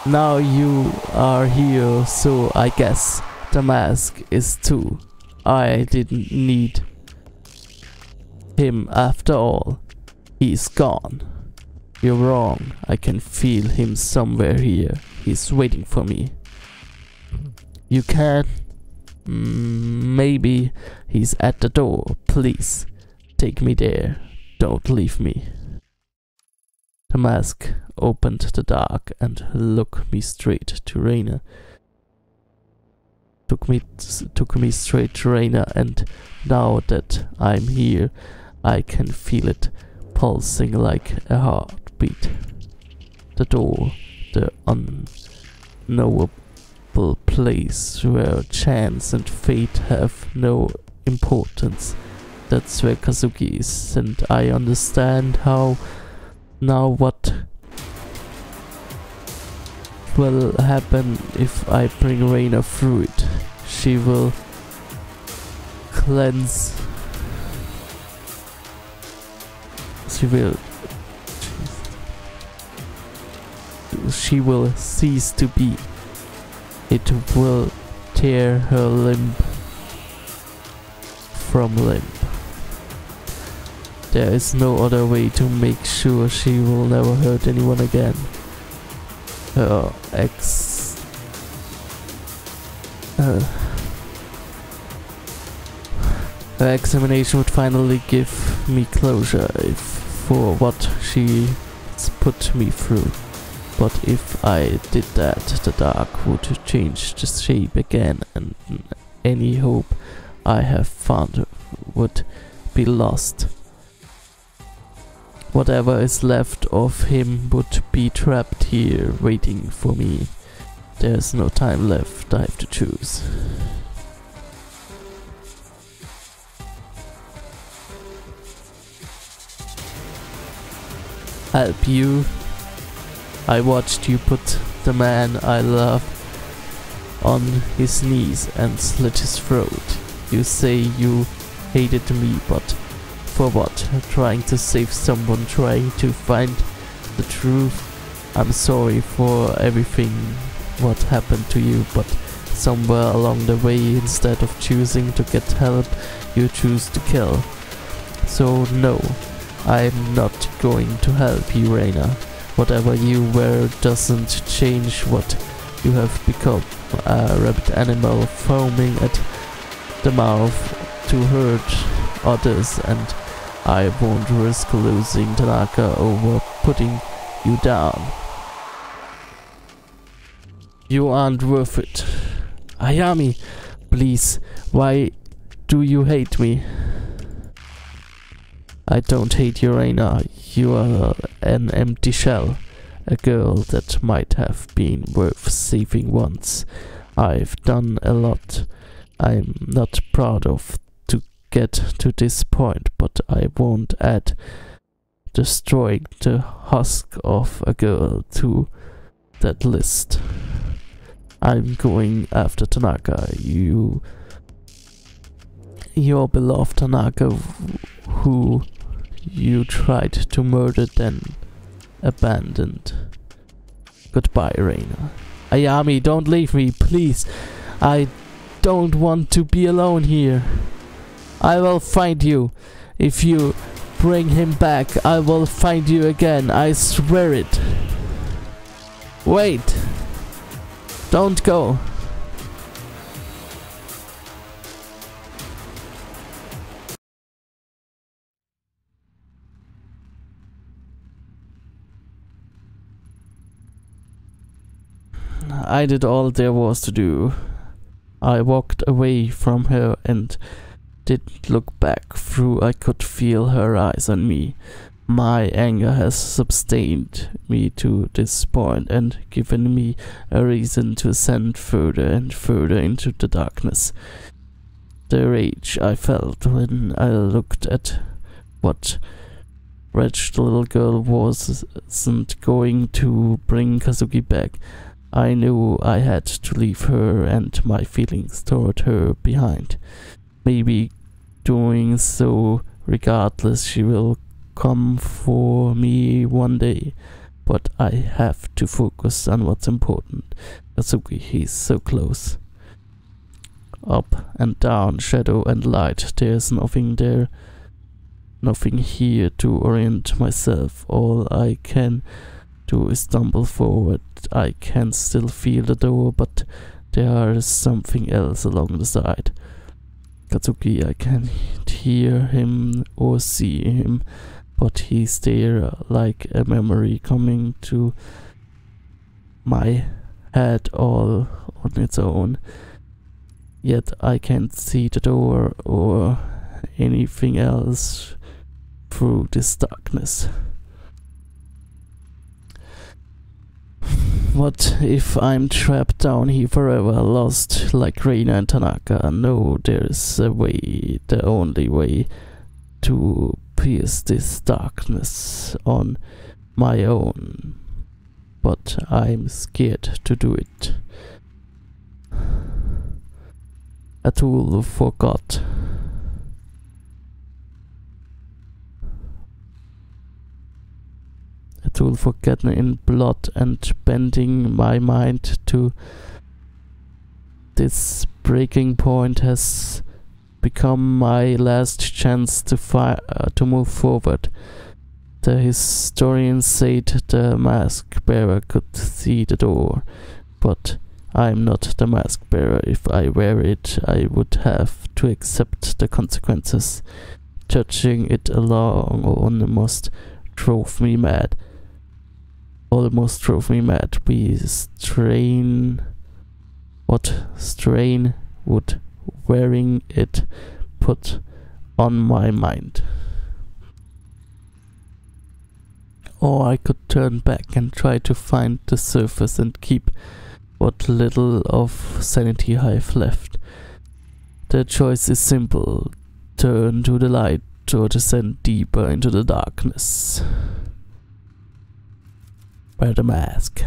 now you are here, so I guess the mask is too. I didn't need him after all. He's gone. You're wrong. I can feel him somewhere here. He's waiting for me. You can? Maybe he's at the door. Please, take me there. Don't leave me. The mask opened the dark and looked me straight to Reina. Took me straight to Reina, and now that I'm here, I can feel it pulsing like a heartbeat. The door, the unknowable place where chance and fate have no importance. That's where Kazuki is, and I understand how now what will happen if I bring Reina through it. She will cleanse. She will cease to be. It will tear her limb from limb. There is no other way to make sure she will never hurt anyone again. Her examination would finally give me closure for what she's put me through. But if I did that, the dark would change the shape again, and any hope I have found would be lost. Whatever is left of him would be trapped here, waiting for me. There's no time left, I have to choose. Help you? I watched you put the man I love on his knees and slit his throat. You say you hated me, but for what? Trying to save someone, trying to find the truth. I'm sorry for everything what happened to you, but somewhere along the way, instead of choosing to get help, you choose to kill. So no, I'm not going to help you, Reina. Whatever you were doesn't change what you have become. A rabid animal foaming at the mouth to hurt others, and I won't risk losing Tanaka over putting you down. You aren't worth it. Ayami, please, why do you hate me? I don't hate you, Reina. You are an empty shell. A girl that might have been worth saving once. I've done a lot I'm not proud of to get to this point, but I won't add destroying the husk of a girl to that list. I'm going after Tanaka, your beloved Tanaka, who you tried to murder then abandoned. Goodbye, Reina. Ayami, don't leave me, please. I don't want to be alone here. I will find you. If you bring him back, I will find you again. I swear it. Wait. Don't go. I did all there was to do. I walked away from her and didn't look back. Through I could feel her eyes on me. My anger has sustained me to this point and given me a reason to ascend further and further into the darkness. The rage I felt when I looked at what wretched little girl wasn't going to bring Kazuki back. I knew I had to leave her and my feelings toward her behind. Maybe doing so, regardless, she will come for me one day, but I have to focus on what's important. Kazuki, he's so close. Up and down, shadow and light, there's nothing there, nothing here to orient myself. All I can do is stumble forward. I can still feel the door, but there is something else along the side. Kazuki, I can't hear him or see him, but he's there like a memory coming to my head all on its own. Yet I can't see the door or anything else through this darkness. What if I'm trapped down here forever, lost like Reina and Tanaka? No, there's a way, the only way to pierce this darkness on my own. But I'm scared to do it. A tool for God. A tool for getting in blood and bending my mind to this breaking point has become my last chance to move forward. The historians said the mask bearer could see the door, but I'm not the mask bearer. If I wear it, I would have to accept the consequences. Judging it along almost drove me mad. What strain would wearing it put on my mind? Or I could turn back and try to find the surface and keep what little of sanity I have left. The choice is simple: turn to the light or descend deeper into the darkness. Wear the mask.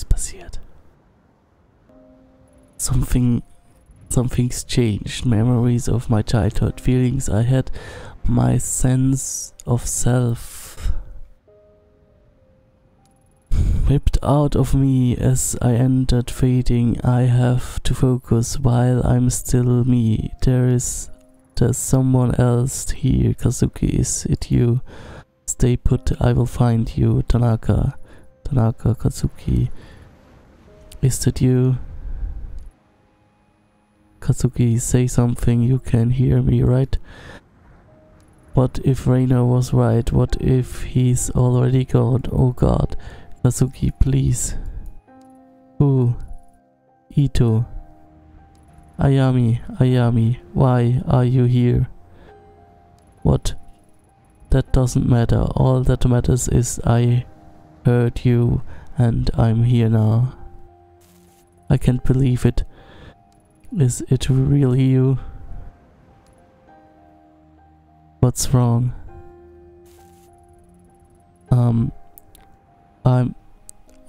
Passiert. Something's changed. Memories of my childhood, feelings I had, my sense of self ripped out of me as I entered fading. I have to focus while I'm still me. There's someone else here. Kazuki, is it you? Stay put, I will find you. Tanaka, Kazuki. Is that you? Kazuki, say something, you can hear me, right? What if Reina was right? What if he's already gone? Oh God. Kazuki, please. Who? Ito. Ayami, Ayami, why are you here? What? That doesn't matter. All that matters is I heard you and I'm here now. I can't believe it. Is it really you? What's wrong?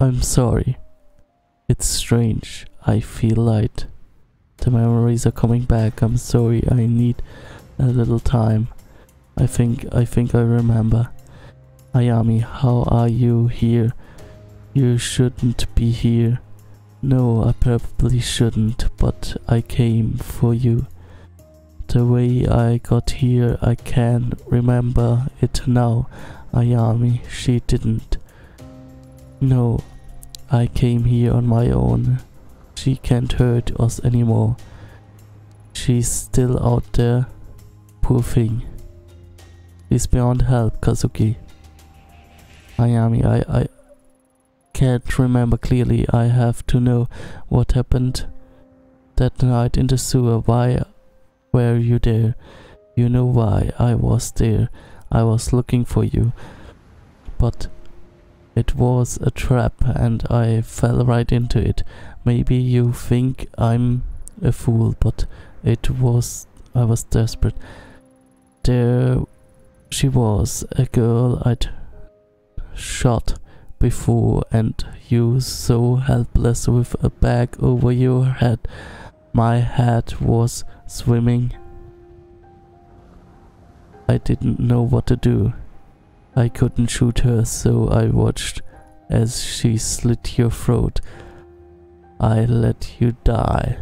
I'm sorry. It's strange. I feel light. The memories are coming back. I'm sorry. I need a little time. I think I remember. Ayami, how are you here? You shouldn't be here. No, I probably shouldn't, but I came for you. The way I got here, I can remember it now. Ayami, she didn't. No, I came here on my own. She can't hurt us anymore. She's still out there. Poor thing. She's beyond help, Kazuki. Ayami, I can't remember clearly. I have to know what happened that night in the sewer. Why were you there? You know why I was there. I was looking for you. But it was a trap and I fell right into it. Maybe you think I'm a fool, but I was desperate. There she was, a girl I'd shot before, and you so helpless with a bag over your head. My head was swimming. I didn't know what to do. I couldn't shoot her, so I watched as she slit your throat. I let you die.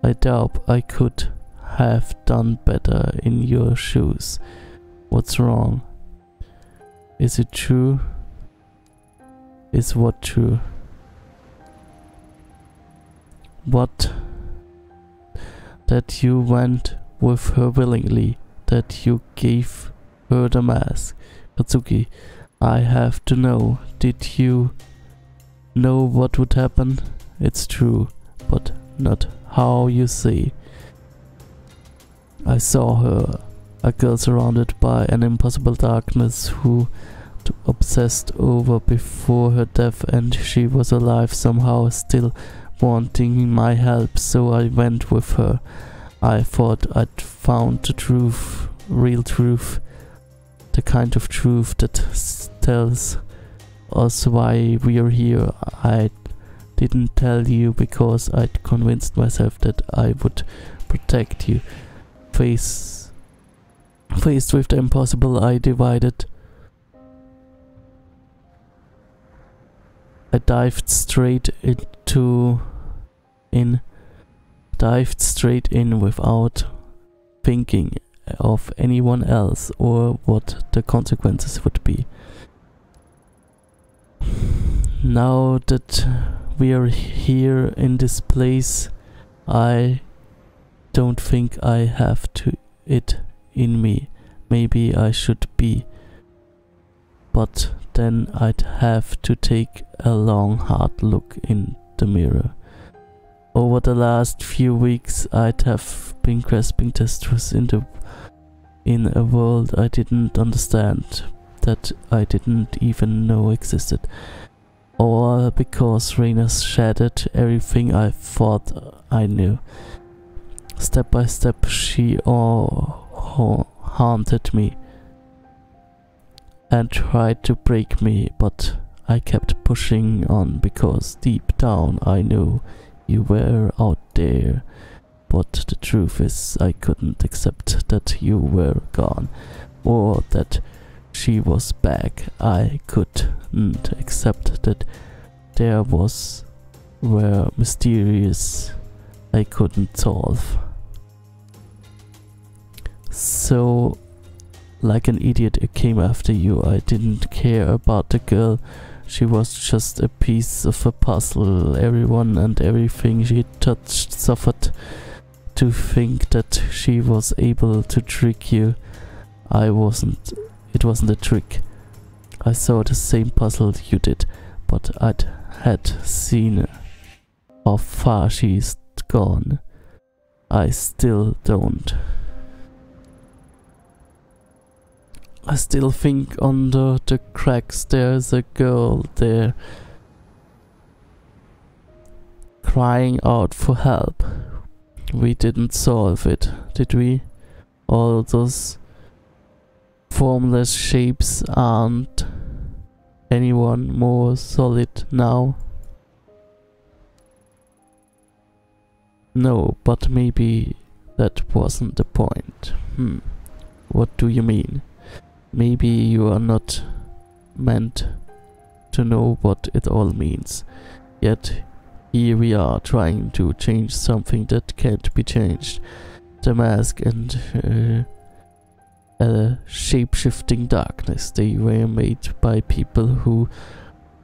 I doubt I could have done better in your shoes. What's wrong? Is it true? Is what true? What? That you went with her willingly, that you gave her the mask. Katsuki, I have to know, did you know what would happen? It's true, but not how you say. I saw her, a girl surrounded by an impossible darkness who obsessed over before her death, and she was alive somehow, still wanting my help, so I went with her. I thought I'd found the truth, real truth, the kind of truth that tells us why we are here. I didn't tell you because I'd convinced myself that I would protect you. Faced with the impossible, I dived straight in without thinking of anyone else or what the consequences would be. Now that we are here in this place, I don't think I have it in me. Maybe I should be, but then I'd have to take a long hard look in the mirror. Over the last few weeks I'd have been grasping this truth in a world I didn't understand, that I didn't even know existed. All because Reina shattered everything I thought I knew. Step by step she haunted me and tried to break me, but I kept pushing on because deep down I knew you were out there. But the truth is, I couldn't accept that you were gone, or that she was back. I couldn't accept that there were mysterious I couldn't solve. So, like an idiot, I came after you. I didn't care about the girl. She was just a piece of a puzzle. Everyone and everything she touched suffered. To think that she was able to trick you, it wasn't a trick. I saw the same puzzle you did, but I had seen how far she's gone. I still don't. I still think under the cracks there's a girl there crying out for help. We didn't solve it, did we? All those formless shapes aren't anyone more solid now? No, but maybe that wasn't the point. What do you mean? Maybe you are not meant to know what it all means. Yet here we are trying to change something that can't be changed. The mask and a shape-shifting darkness. They were made by people who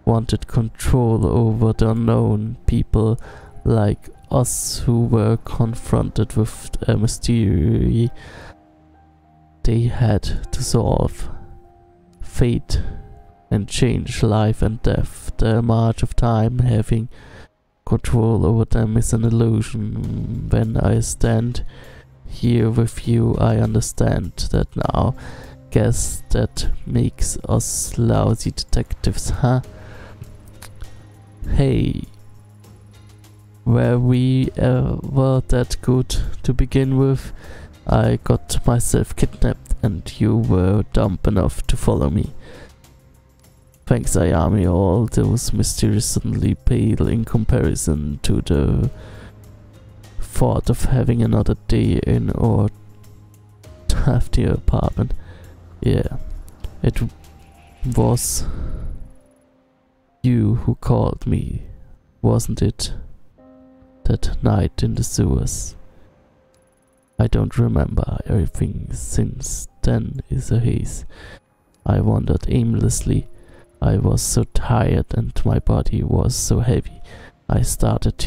wanted control over the unknown. People like us who were confronted with a mystery they had to solve. Fate and change, life and death. The march of time, having control over them is an illusion. When I stand here with you, I understand that now. Guess that makes us lousy detectives, huh? Hey, were we ever that good to begin with? I got myself kidnapped and you were dumb enough to follow me. Thanks, Ayami. All those mysteries suddenly pale in comparison to the thought of having another day in our hefty apartment. Yeah, it was you who called me, wasn't it? That night in the sewers. I don't remember. Everything since then is a haze. I wandered aimlessly. I was so tired and my body was so heavy. I started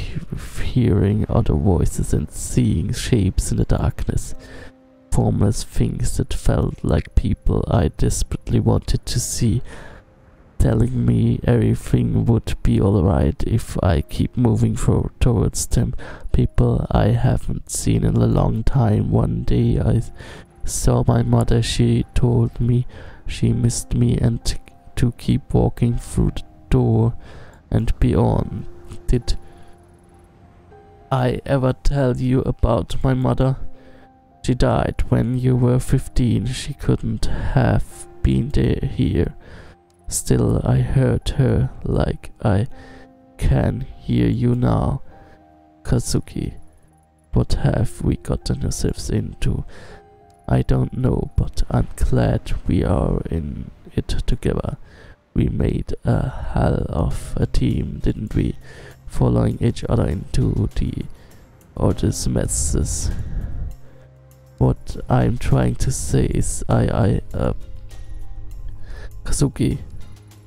hearing other voices and seeing shapes in the darkness. Formless things that felt like people I desperately wanted to see, telling me everything would be alright if I keep moving towards them. People I haven't seen in a long time. One day I saw my mother. She told me she missed me and to keep walking through the door and beyond. Did I ever tell you about my mother? She died when you were 15. She couldn't have been here. Still, I heard her like I can hear you now. Kazuki, what have we gotten ourselves into? I don't know, but I'm glad we are in it together. We made a hell of a team, didn't we? Following each other into the oddest messes. What I'm trying to say is Kazuki,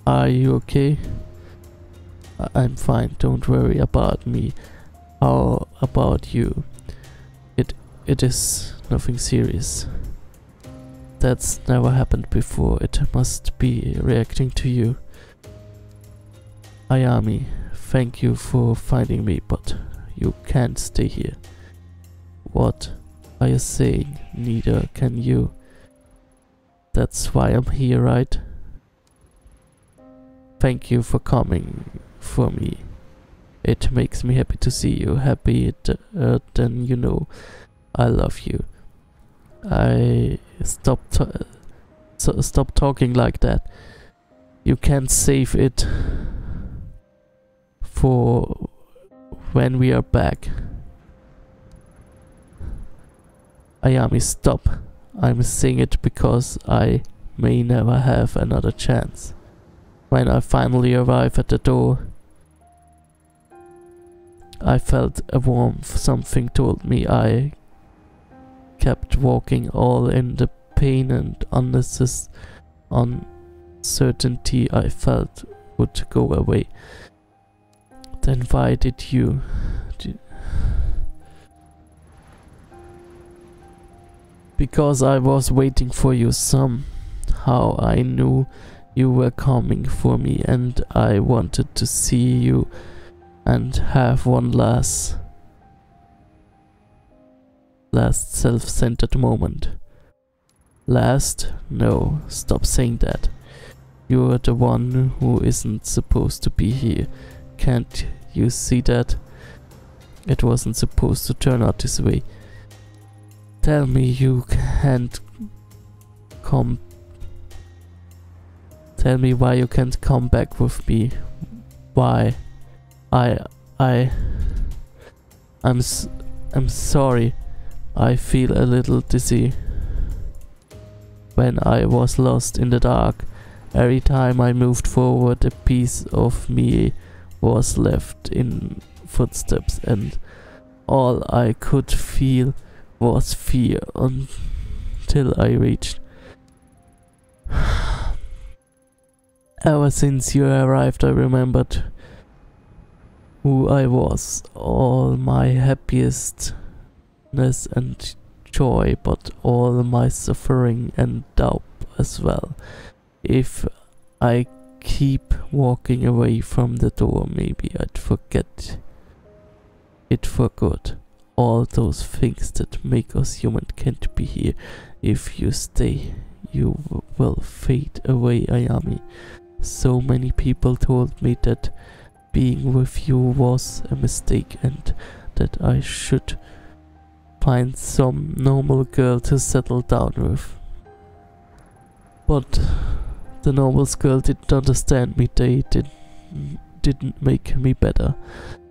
are you okay? I'm fine, don't worry about me. How about you? It is nothing serious. That's never happened before. It must be reacting to you. Ayami, thank you for finding me, but you can't stay here. What are you saying? Neither can you. That's why I'm here, right? Thank you for coming for me. It makes me happy to see you. Happy then you know I love you. Stop talking like that. You can't save it for when we are back. Ayami, stop. I'm saying it because I may never have another chance. When I finally arrived at the door, I felt a warmth. Something told me I kept walking, all in the pain and uncertainty I felt would go away. Then why did you? Because I was waiting for you. Somehow I knew you were coming for me and I wanted to see you and have one last self-centered moment. Last? No, stop saying that. You're the one who isn't supposed to be here. Can't you see that? It wasn't supposed to turn out this way. Tell me you can't come. Tell me why you can't come back with me. Why? I'm sorry. I feel a little dizzy. When I was lost in the dark, every time I moved forward, a piece of me was left in footsteps, and all I could feel was fear until I reached. Ever since you arrived, I remembered who I was, all my happiestness and joy, but all my suffering and doubt as well. If I keep walking away from the door, maybe I'd forget it for good. All those things that make us human can't be here. If you stay, you will fade away, Ayami. So many people told me that being with you was a mistake and that I should find some normal girl to settle down with. But the normal girl didn't understand me. They didn't make me better.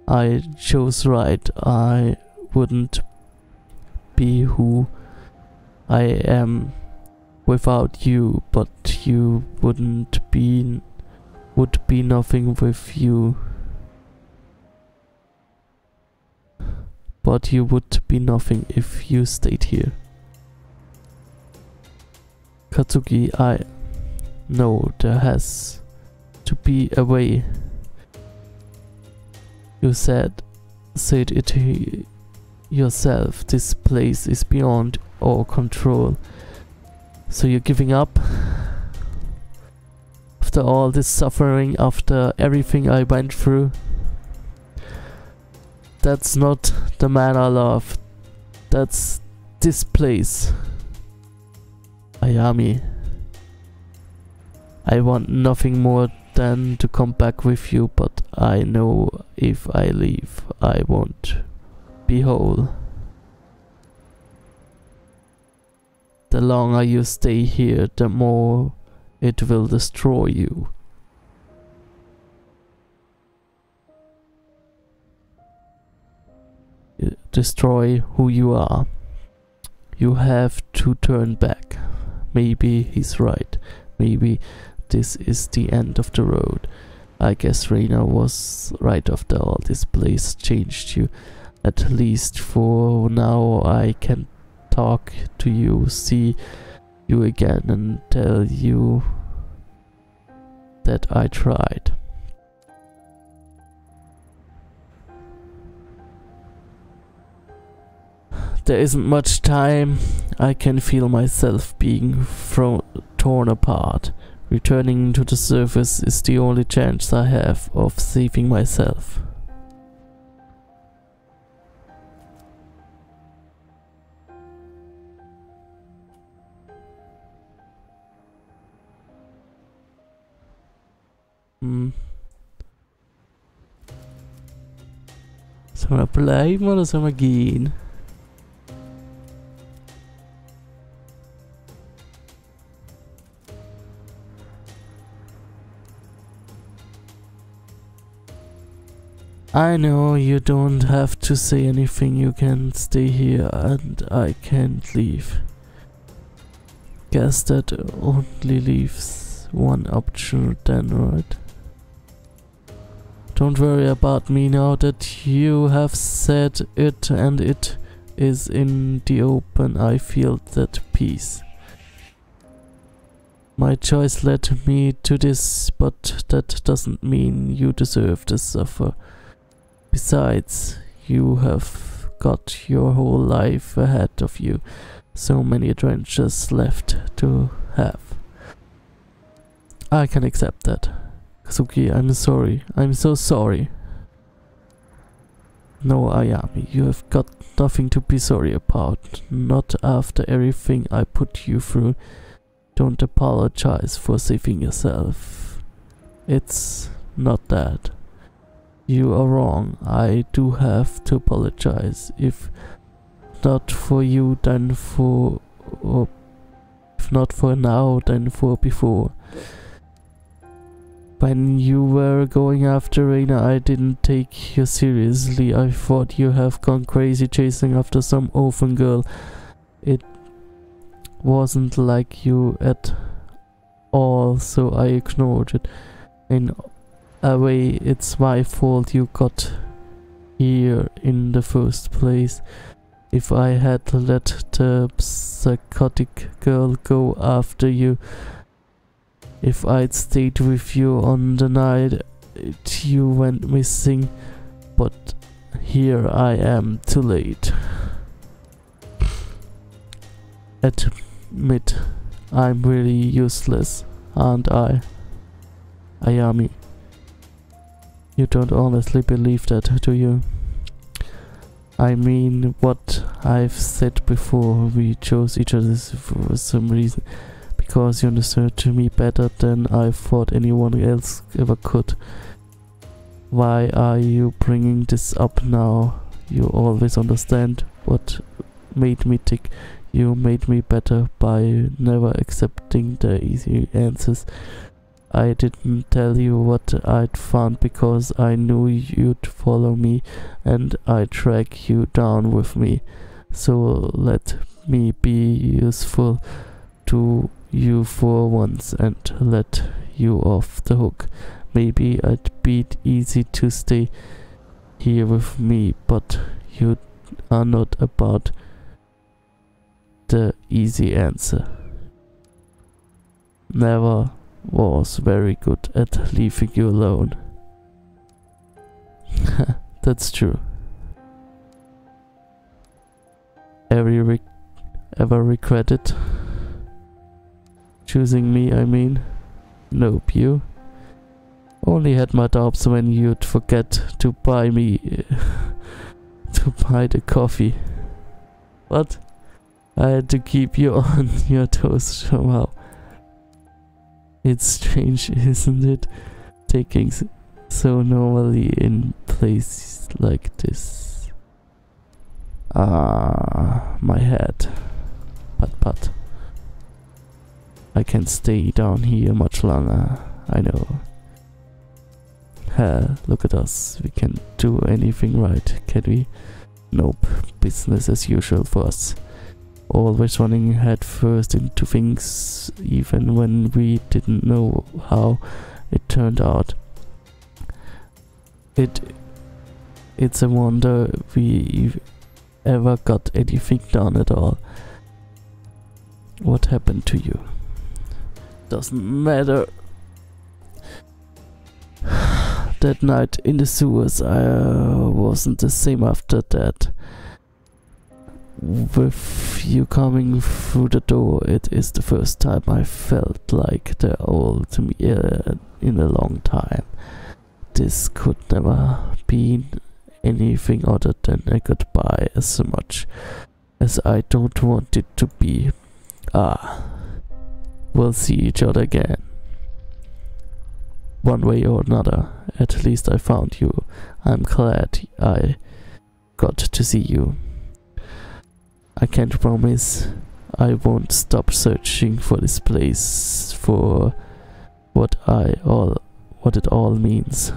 I chose right. I wouldn't be who I am without you, but you would be nothing with you. But you would be nothing if you stayed here. Katsuki, I know there has to be a way. You said it yourself. This place is beyond our control. So you're giving up? After all this suffering, after everything I went through? That's not the man I love. That's this place. Ayami. I want nothing more than to come back with you, but I know if I leave, I won't be whole. The longer you stay here, the more it will destroy you. Destroy who you are. You have to turn back. Maybe he's right. Maybe this is the end of the road. I guess Reina was right after all. This place changed you. At least for now I can talk to you, see you again and tell you that I tried. There isn't much time. I can feel myself being torn apart. Returning to the surface is the only chance I have of saving myself. Sollen wir bleiben oder sollen wir gehen? I know you don't have to say anything, you can stay here and I can't leave. Guess that only leaves one option then, right? Don't worry about me now that you have said it and it is in the open. I feel that peace. My choice led me to this, but that doesn't mean you deserve to suffer. Besides, you have got your whole life ahead of you. So many adventures left to have. I can accept that. Kazuki, I'm sorry. I'm so sorry. No, Ayami, you have got nothing to be sorry about. Not after everything I put you through. Don't apologize for saving yourself. It's not that. You are wrong. I do have to apologize. If not for you, then for... or if not for now, then for before. When you were going after Reina, I didn't take you seriously. I thought you have gone crazy chasing after some orphan girl. It wasn't like you at all, so I ignored it. In a way, it's my fault you got here in the first place. If I had let the psychotic girl go after you, if I'd stayed with you on the night you went missing, but here I am, too late. Admit, I'm really useless, aren't I? Ayami, you don't honestly believe that, do you? I mean what I've said before, we chose each other for some reason. Because you understood me better than I thought anyone else ever could. Why are you bringing this up now? You always understand what made me tick. You made me better by never accepting the easy answers. I didn't tell you what I'd found because I knew you'd follow me and I'd track you down with me. So let me be useful to you for once and let you off the hook. Maybe it'd be easy to stay here with me, but you are not about the easy answer. Never was very good at leaving you alone. That's true. Ever regretted choosing me, I mean? Nope, you? Only had my doubts when you'd forget to buy me... to buy the coffee. What? I had to keep you on your toes somehow. It's strange, isn't it? Taking so normally in places like this. Ah, my head. Pat. I can't stay down here much longer, I know. Look at us, we can't do anything right, can we? Nope, business as usual for us. Always running head first into things, even when we didn't know how it turned out. It's a wonder we ever got anything done at all. What happened to you? Doesn't matter. That night in the sewers, I wasn't the same after that. With you coming through the door, it is the first time I felt like the old me in a long time. This could never be anything other than a goodbye, as much as I don't want it to be. We'll see each other again. One way or another. At least I found you. I'm glad I got to see you. I can't promise I won't stop searching for this place, for what it all means.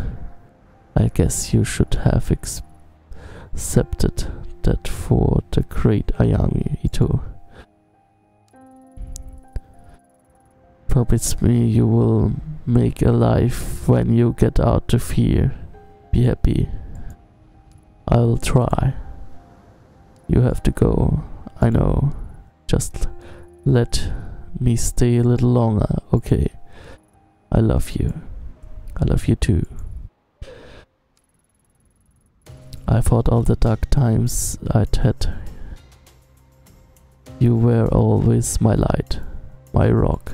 I guess you should have accepted that for the great Ayami Ito. Promise me you will make a life when you get out of here. Be happy. I'll try. You have to go, I know. Just let me stay a little longer, okay? I love you. I love you too. I thought all the dark times I'd had. You were always my light, my rock.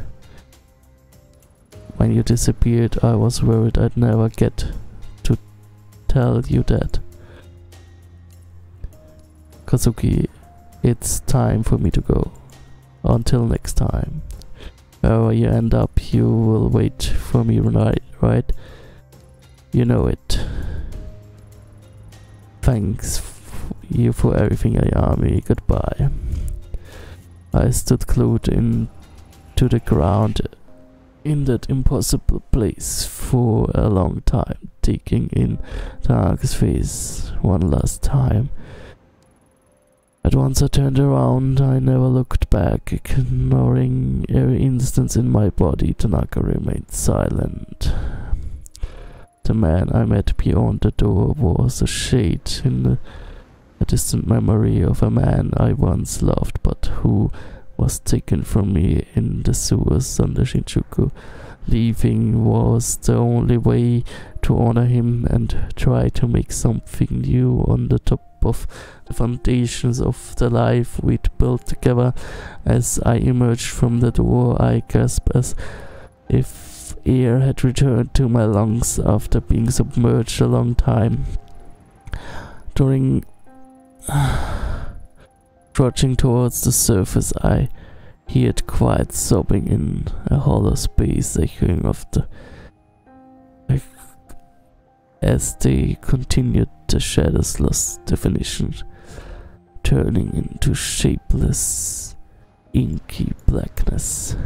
When you disappeared, I was worried I'd never get to tell you that. Kazuki, it's time for me to go. Until next time. Wherever you end up, you will wait for me, right? You know it. Thanks you for everything, Ayami. Goodbye. I stood glued into the ground in that impossible place for a long time, taking in Tanaka's face one last time. But once I turned around, I never looked back, ignoring every instance in my body. Tanaka remained silent. The man I met beyond the door was a shade in a distant memory of a man I once loved, but who was taken from me in the sewers under Shinjuku. Leaving was the only way to honor him and try to make something new on the top of the foundations of the life we'd built together. As I emerged from the door, I gasped as if air had returned to my lungs after being submerged a long time. During trudging towards the surface, I heard quiet sobbing in a hollow space, echoing of the as they continued. The shadows lost definition, turning into shapeless, inky blackness.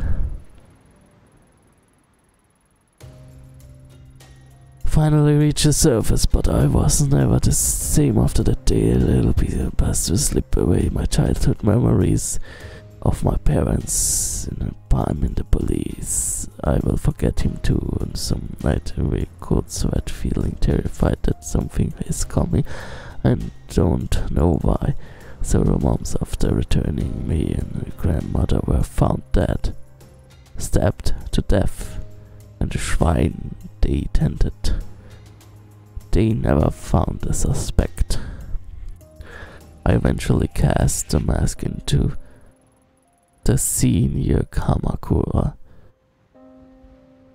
Finally reached the surface, but I was never the same after that day. A little bit passed to slip away my childhood memories of my parents in a time in the police. I will forget him too, and some night we could sweat, feeling terrified that something is coming and don't know why. Several months after returning, me and my grandmother were found dead, stabbed to death, and the shrine they tended. They never found a suspect. I eventually cast the mask into the sea near Kamakura,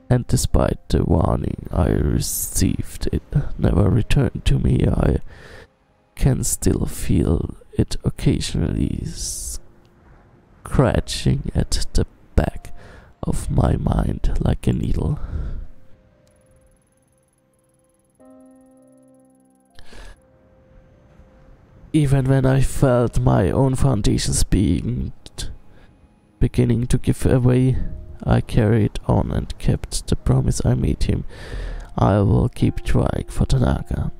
and despite the warning I received, it never returned to me. I can still feel it occasionally scratching at the back of my mind like a needle. Even when I felt my own foundations beginning to give away, I carried on and kept the promise I made him. I will keep trying for Tanaka.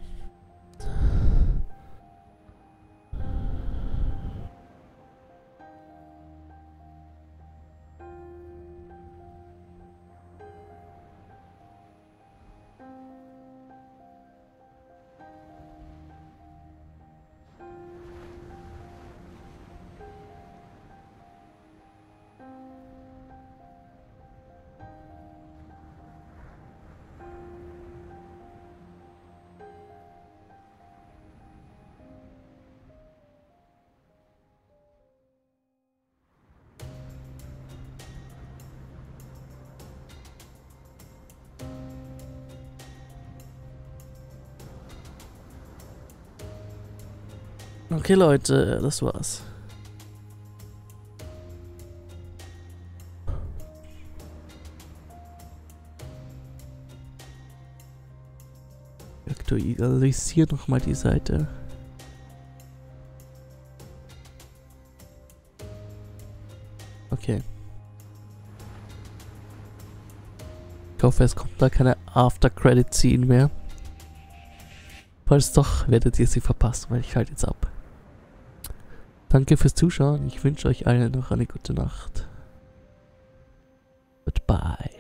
Okay Leute, das war's. Ich aktualisiere nochmal die Seite. Okay. Ich hoffe, es kommt da keine After-Credit-Scene mehr. Falls doch, werdet ihr sie verpassen, weil ich halte jetzt ab. Danke fürs Zuschauen. Ich wünsche euch allen noch eine gute Nacht. Goodbye.